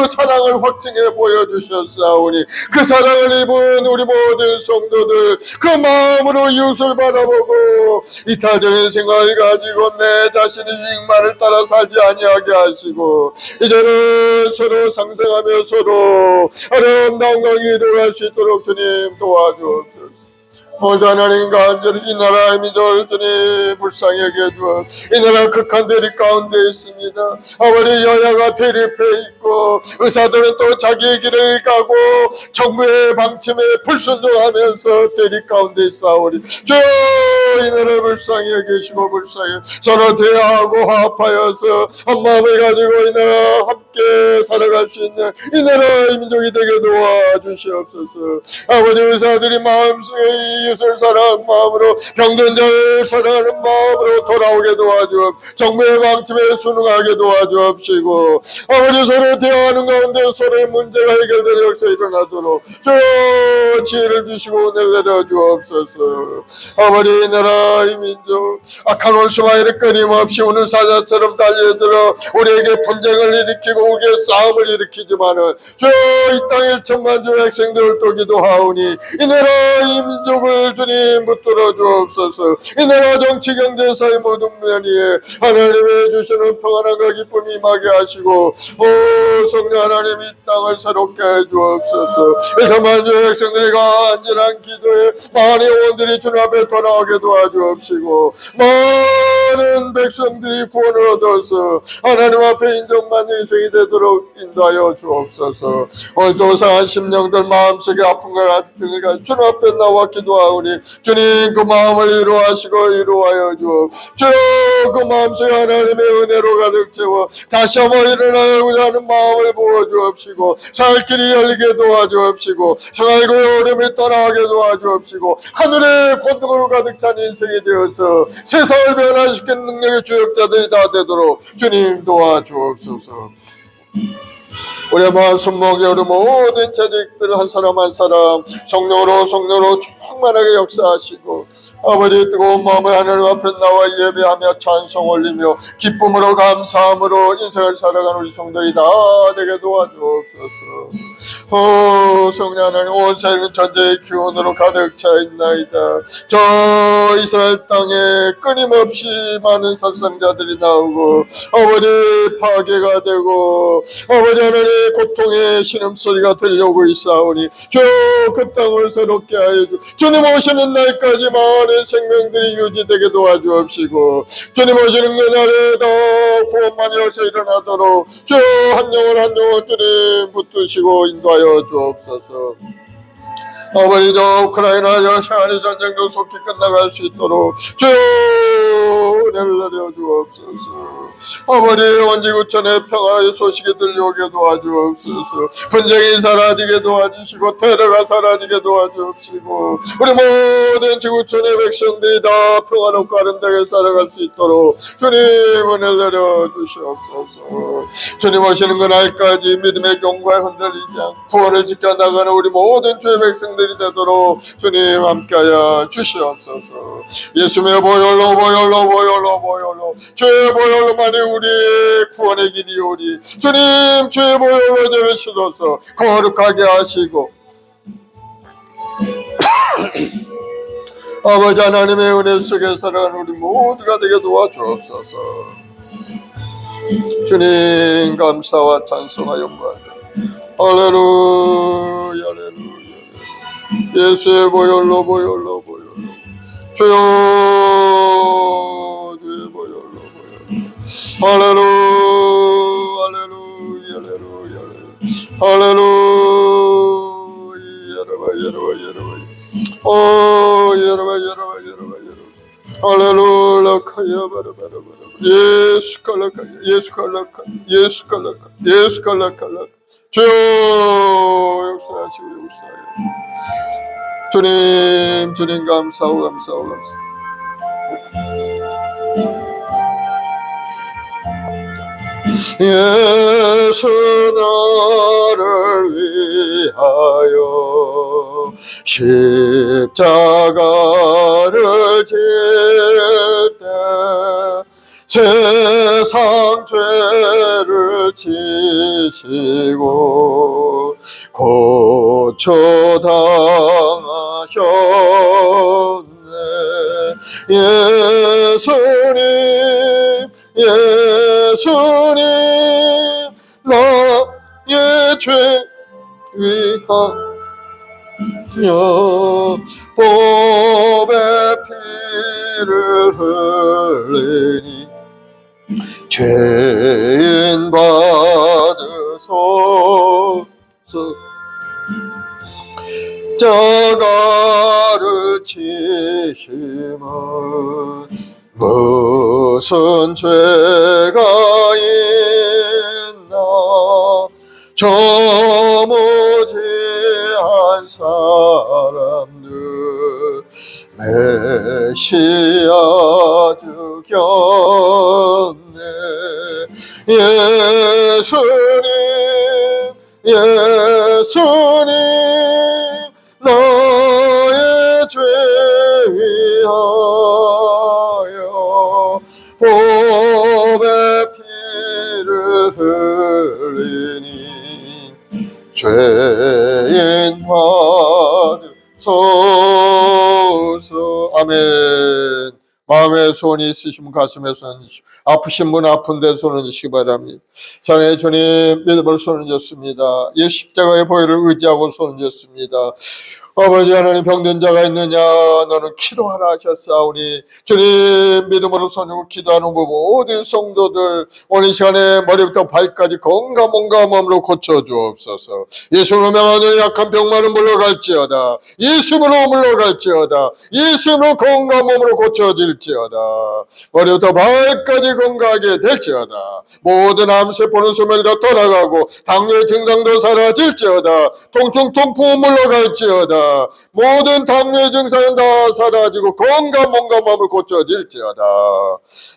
사랑을 확증해 보여주셨사오니 그 사랑을 입은 우리 모든 성도들 그 마음으로 이웃을 바라보고 이타적인 생각을 가지고 내 자신의 이익만을 따라 살지 아니하게 하시고 이제는 서로 상생하며 서로 아름다운 강이 이루어갈 수 있도록 주님 도와주옵소서. 오늘도 하나님 간절히 이 나라의 민족을 주님 불쌍히 여겨주어 이 나라 극한 대립 가운데 있습니다. 아버지 여야가 대립해 있고 의사들은 또 자기의 길을 가고 정부의 방침에 불순종하면서 대립 가운데 있사오니 주여 이 나라를 불쌍히 여기시고 불쌍히 서로 대화하고 화합하여서 한 마음을 가지고 이 나라 함께 살아갈 수 있는 이 나라의 민족이 되게 도와주시옵소서. 아버지 의사들이 마음속에 이웃을 사랑하는 마음으로 병든 자를 사랑하는 마음으로 돌아오게 도와주옵. 정부의 방침에 순응하게 도와주옵시고 아버지 서로 대화하는 가운데 서로의 문제가 해결되는 역사 일어나도록 주여 지혜를 주시고 은혜를 내려주옵소서. 아버지 이 나라 이 민족 악한 원수마이를 끊임없이 오늘 사자처럼 달려들어 우리에게 분쟁을 일으키고 우리에게 싸움을 일으키지만은 주여 이 땅 1천만 주 백성들을 또 기도하오니 이 나라 이 민족을 주님 붙들어 주옵소서. 이 나라 정치 경제 사회 모든 면에 하나님의 주시는 평안함과 기쁨이 임하게 하시고 오 성령 하나님 이 땅을 새롭게 해 주옵소서. 1천만 주 백성들이 간절한 기도에 많은 영혼들이 주님 앞에 돌아오게 도와주옵시고 많은 백성들이 구원을 얻어서 하나님 앞에 인정받는 인생이 되도록 인도하여 주옵소서. 오늘도 상한 심령들 마음속에 아픔과 갈등을 가지고 주님 앞에 나와 기도하오니 주님 그 마음을 이루하시고 이루하여 주옵. 주여 그 마음속에 하나님의 은혜로 가득 채워 다시 한번 일어나고자 하는 마음을 부어주옵시고 살 길이 열리게 도와주옵시고 생활고 어려움이 떠나게 도와주옵시고 하늘의 권능으로 가득 찬 인생이 되어서 세상을 변화시키는 능력의 주역자들이 다 되도록 주님 도와주옵소서. 우리 마음 손목에 우리 모든 재직들 한 사람 한 사람 성령으로 충만하게 역사하시고 아버지 뜨거운 마음을 하나님 앞에 나와 예배하며 찬송 올리며 기쁨으로 감사함으로 인생을 살아가는 우리 성도들이 다 되게 도와주옵소서. 성령 하나님, 온 세계는 전쟁의 기운으로 가득 차 있나이다. 저 이스라엘 땅에 끊임없이 많은 살상자들이 나오고 아버지 파괴가 되고 아버지 하나님 고통의 신음소리가 들려오고 있사오니 저 그 땅을 새롭게 하여 주님 오시는 날까지 많은 생명들이 유지되게 도와주옵시고 주님 오시는 그날에 더 구원만이 어서 일어나도록 저 한 영혼 한 영혼 주님 붙드시고 인도하여 주옵소서. 아버지 저 우크라이나 러시아의 전쟁도 속히 끝나갈 수 있도록 주 은혜를 내려 주옵소서. 아버지 온 지구촌에 평화의 소식이 들려오게 도와주옵소서. 분쟁이 사라지게 도와주시고 테러가 사라지게 도와주옵시고 우리 모든 지구촌의 백성들이 다 평화롭고 아름다게 살아갈 수 있도록 주님 은혜를 내려 주시옵소서. 주님 오시는 그날까지 믿음의 경과에 흔들리지 않고 구원을 지켜나가는 우리 모든 주의 백성들이 되도록 주님 함께하여 주시옵소서. 예수님의 보혈로 보혈로 보혈로 보혈로 주의 보혈로만이 우리의 구원의 길이오리. 주님 주의 보혈로 저를 씻어서 거룩하게 하시고 아버지 하나님의 은혜 속에 살아가는 우리 모두가 되게 도와주옵소서. 주님 감사와 찬송하여 영광하며 할렐루야 할렐루야. 예수의 보혈로 보혈로 보혈로 주여 주의 보혈로 보혈로 할렐루야 할렐루야 할렐루야 할렐루야 여러분 할렐루야 카야 바라바라 예수 칼라카 예수 칼라카 예수 칼라카 예수 칼라카 주여 역사하시고 역사하여 주님 주님 감사하고 감사하고 감사하고 예수 나를 위하여 십자가를 질 때 세상 죄를 지시고 고초당하셨네. 예수님 예수님 나의 죄 위하여 보배 피를 흘리니 죄인 받으소서. 자가를 치심은 무슨 죄가 있나. 저무지한 사람들 메시아 죽였네. 예수님 예수님 나의 죄 위하여 보배 피를 흘리니 죄인 받으소서. 아멘. 마음에 손이 있으시면 가슴에 손 얹으시고 아프신 분 아픈 데 손 얹으시기 바랍니다. 사랑의 주님 믿음으로 손 얹었습니다. 이 십자가의 보혈을 의지하고 손 얹었습니다. 아버지 하나님 병든 자가 있느냐 너는 기도하라 하셨사오니 주님 믿음으로 손 얹고 기도하는 모든 성도들 오늘 이 시간에 머리부터 발까지 건강한 몸으로 고쳐주옵소서. 예수로 명하는 약한 병만은 물러갈지어다. 예수로 물러갈지어다. 예수로 건강한 몸으로 고쳐질지어다. 머리부터 발까지 건강하게 될지어다. 모든 암세포는 소멸되어 떠나가고 당뇨의 증상도 사라질지어다. 통증 통풍은 물러갈지어다. 될지어다. 모든 당뇨의 증상은 다 사라지고 건강 몸과 마음을 고쳐질지어다.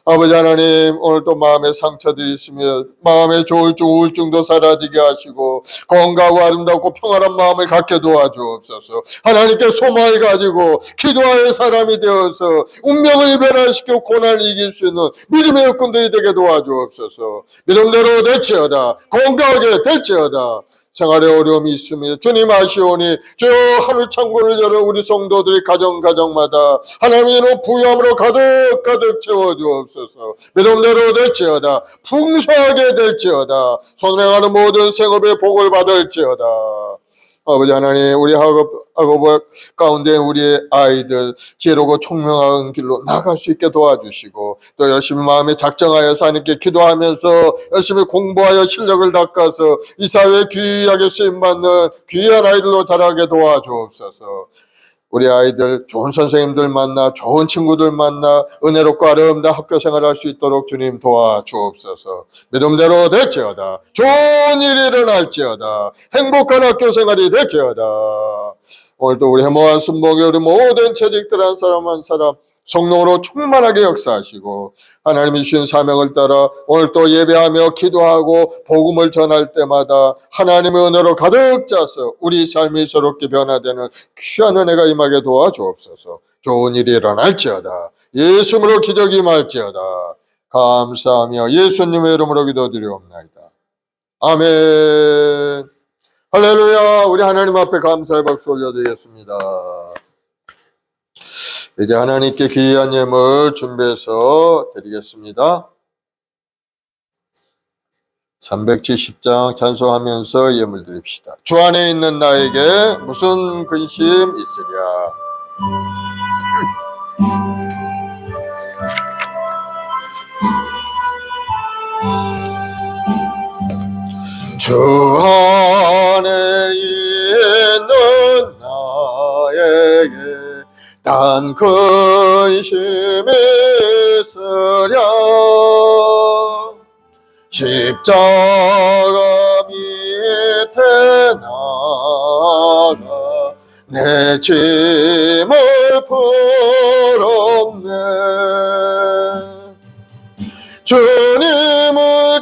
아버지 하나님, 오늘 또 마음의 상처들이 있으며 마음의 조울증 우울증도 사라지게 하시고 건강하고 아름답고 평안한 마음을 갖게 도와주옵소서. 하나님께 소망을 가지고 기도하는 사람이 되어서 운명을 변화시키고 고난을 이길 수 있는 믿음의 일꾼들이 되게 도와주옵소서. 믿음대로 될지어다. 건강하게 될지어다. 생활에 어려움이 있으며 주님 아시오니 주여 하늘 창고를 열어 우리 성도들이 가정마다 하나님의 부유함으로 가득 채워주옵소서. 믿음대로 될지어다. 풍성하게 될지어다. 손에 가는 모든 생업의 복을 받을지어다. 아버지 하나님, 우리 학업 가운데 우리의 아이들 지혜롭고 총명한 길로 나갈 수 있게 도와주시고 또 열심히 마음에 작정하여서 하나님께 기도하면서 열심히 공부하여 실력을 닦아서 이 사회에 귀하게 쓰임받는 귀한 아이들로 자라게 도와주옵소서. 우리 아이들 좋은 선생님들 만나 좋은 친구들 만나 은혜롭고 아름다운 학교 생활할 수 있도록 주님 도와주옵소서. 믿음대로 될지어다. 좋은 일이 일어날지어다. 행복한 학교 생활이 될지어다. 오늘도 우리 해모한 순복에 우리 모든 채직들 한 사람 한 사람 성령으로 충만하게 역사하시고 하나님이 주신 사명을 따라 오늘 또 예배하며 기도하고 복음을 전할 때마다 하나님의 은혜로 가득 차서 우리 삶이 새롭게 변화되는 귀한 은혜가 임하게 도와주옵소서. 좋은 일이 일어날지어다. 예수님으로 기적이 임할지어다. 감사하며 예수님의 이름으로 기도드리옵나이다. 아멘. 할렐루야. 우리 하나님 앞에 감사의 박수 올려드리겠습니다. 이제 하나님께 귀한 예물 준비해서 드리겠습니다. 370장 찬송하면서 예물 드립시다. 주 안에 있는 나에게 무슨 근심 있으랴. 주 안에 있는 나에게 단 근심이 있으랴. 십자가 밑에 나가 내 짐을 풀었네. 주님을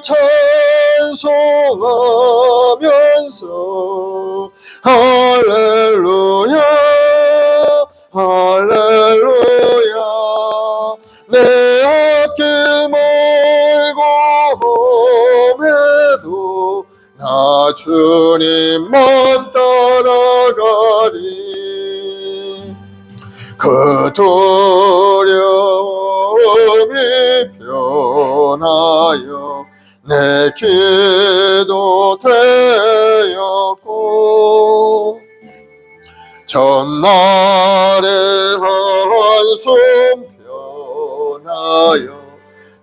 찬송하면서 할렐루야 할렐루야. 내 앞길 멀고 험해도 나 주님만 따라가리. 그 두려움이 변하여 내 기도 되었고 전날의 한숨 변하여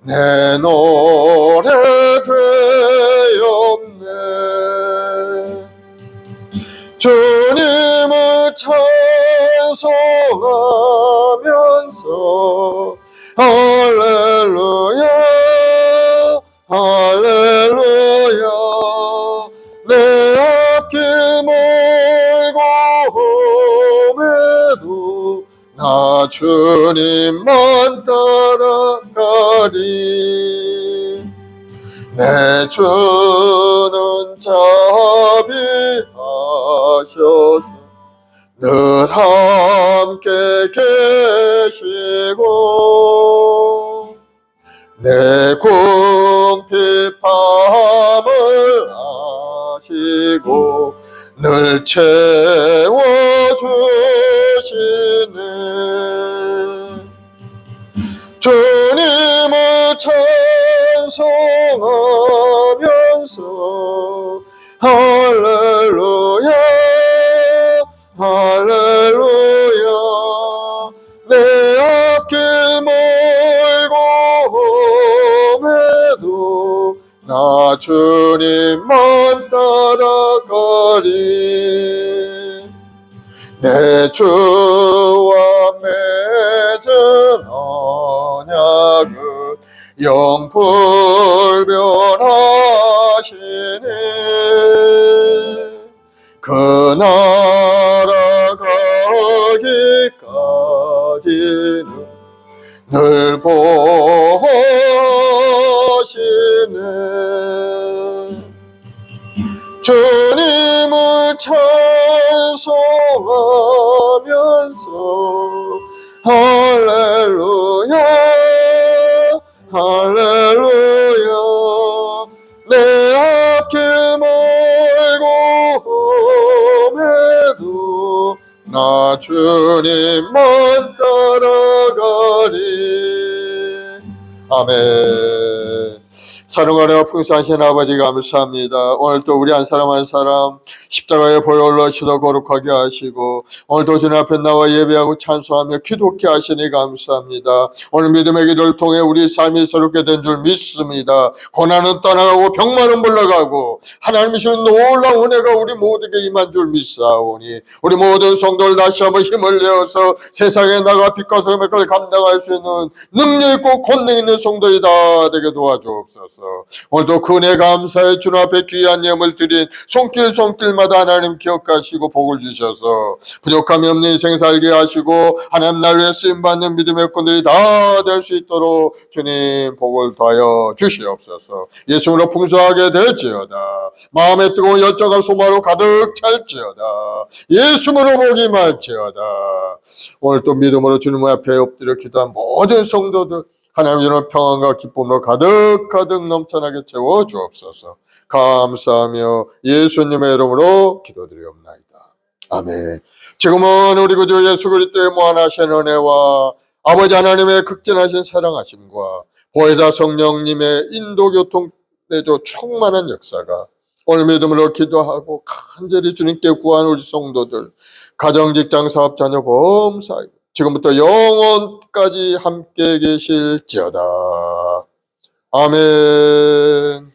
내 노래 되었네. 주님을 찬송하면서 할렐루야 할렐루야. 내 앞길 멀고 험해도 나 주님만 따라가리. 내 주는 자비하셔서 늘 함께 계시고 내 궁핍함을 아시고 늘 채워주시네. 주님을 찬송하면서 할렐루야 할렐루야. 내 앞길 멀고 험해도 나 주님만 따라가리. 내 주와 맺은 언약은 영불변하시네. 그 나라가 주님을 찬송하면서 할렐루야 할렐루야 내 앞길 멀고 험해도 나 주님만 따라가리. 아멘. 사랑하며 풍성하신 아버지 감사합니다. 오늘도 우리 한 사람 한 사람 십자가에 보여 올라시도 거룩하게 하시고 오늘도 주님 앞에 나와 예배하고 찬송하며 기도케 하시니 감사합니다. 오늘 믿음의 기도를 통해 우리 삶이 새롭게 된 줄 믿습니다. 고난은 떠나가고 병만은 물러가고 하나님이 주는 놀라운 은혜가 우리 모두에게 임한 줄 믿사오니 우리 모든 성도들 다시 한번 힘을 내어서 세상에 나가 빛과 소금의 걸 감당할 수 있는 능력 있고 권능 있는 성도이 다 되게 도와주옵소서. 오늘도 그 은혜 감사해 주님 앞에 귀한 예물 드린 손길마다 하나님 기억하시고 복을 주셔서 부족함이 없는 인생 살게 하시고 하나님 날 위해 쓰임받는 믿음의 꾼들이 다 될 수 있도록 주님 복을 더하여 주시옵소서. 예수님으로 풍성하게 될지어다. 마음에 뜨거운 열정과 소망으로 가득 찰지어다. 예수님으로 복이 말지어다. 오늘 또 믿음으로 주님 앞에 엎드려 기도한 모든 성도들 하나님 이런 평안과 기쁨으로 가득 넘쳐나게 채워 주옵소서. 감사하며 예수님의 이름으로 기도드리옵나이다. 아멘. 지금은 우리 구주 예수 그리스도의 무한하신 은혜와 아버지 하나님의 극진하신 사랑하심과 보혜사 성령님의 인도교통 내조 충만한 역사가 오늘 믿음으로 기도하고 간절히 주님께 구한 우리 성도들 가정, 직장, 사업, 자녀, 범사이 지금부터 영원까지 함께 계실지어다. 아멘.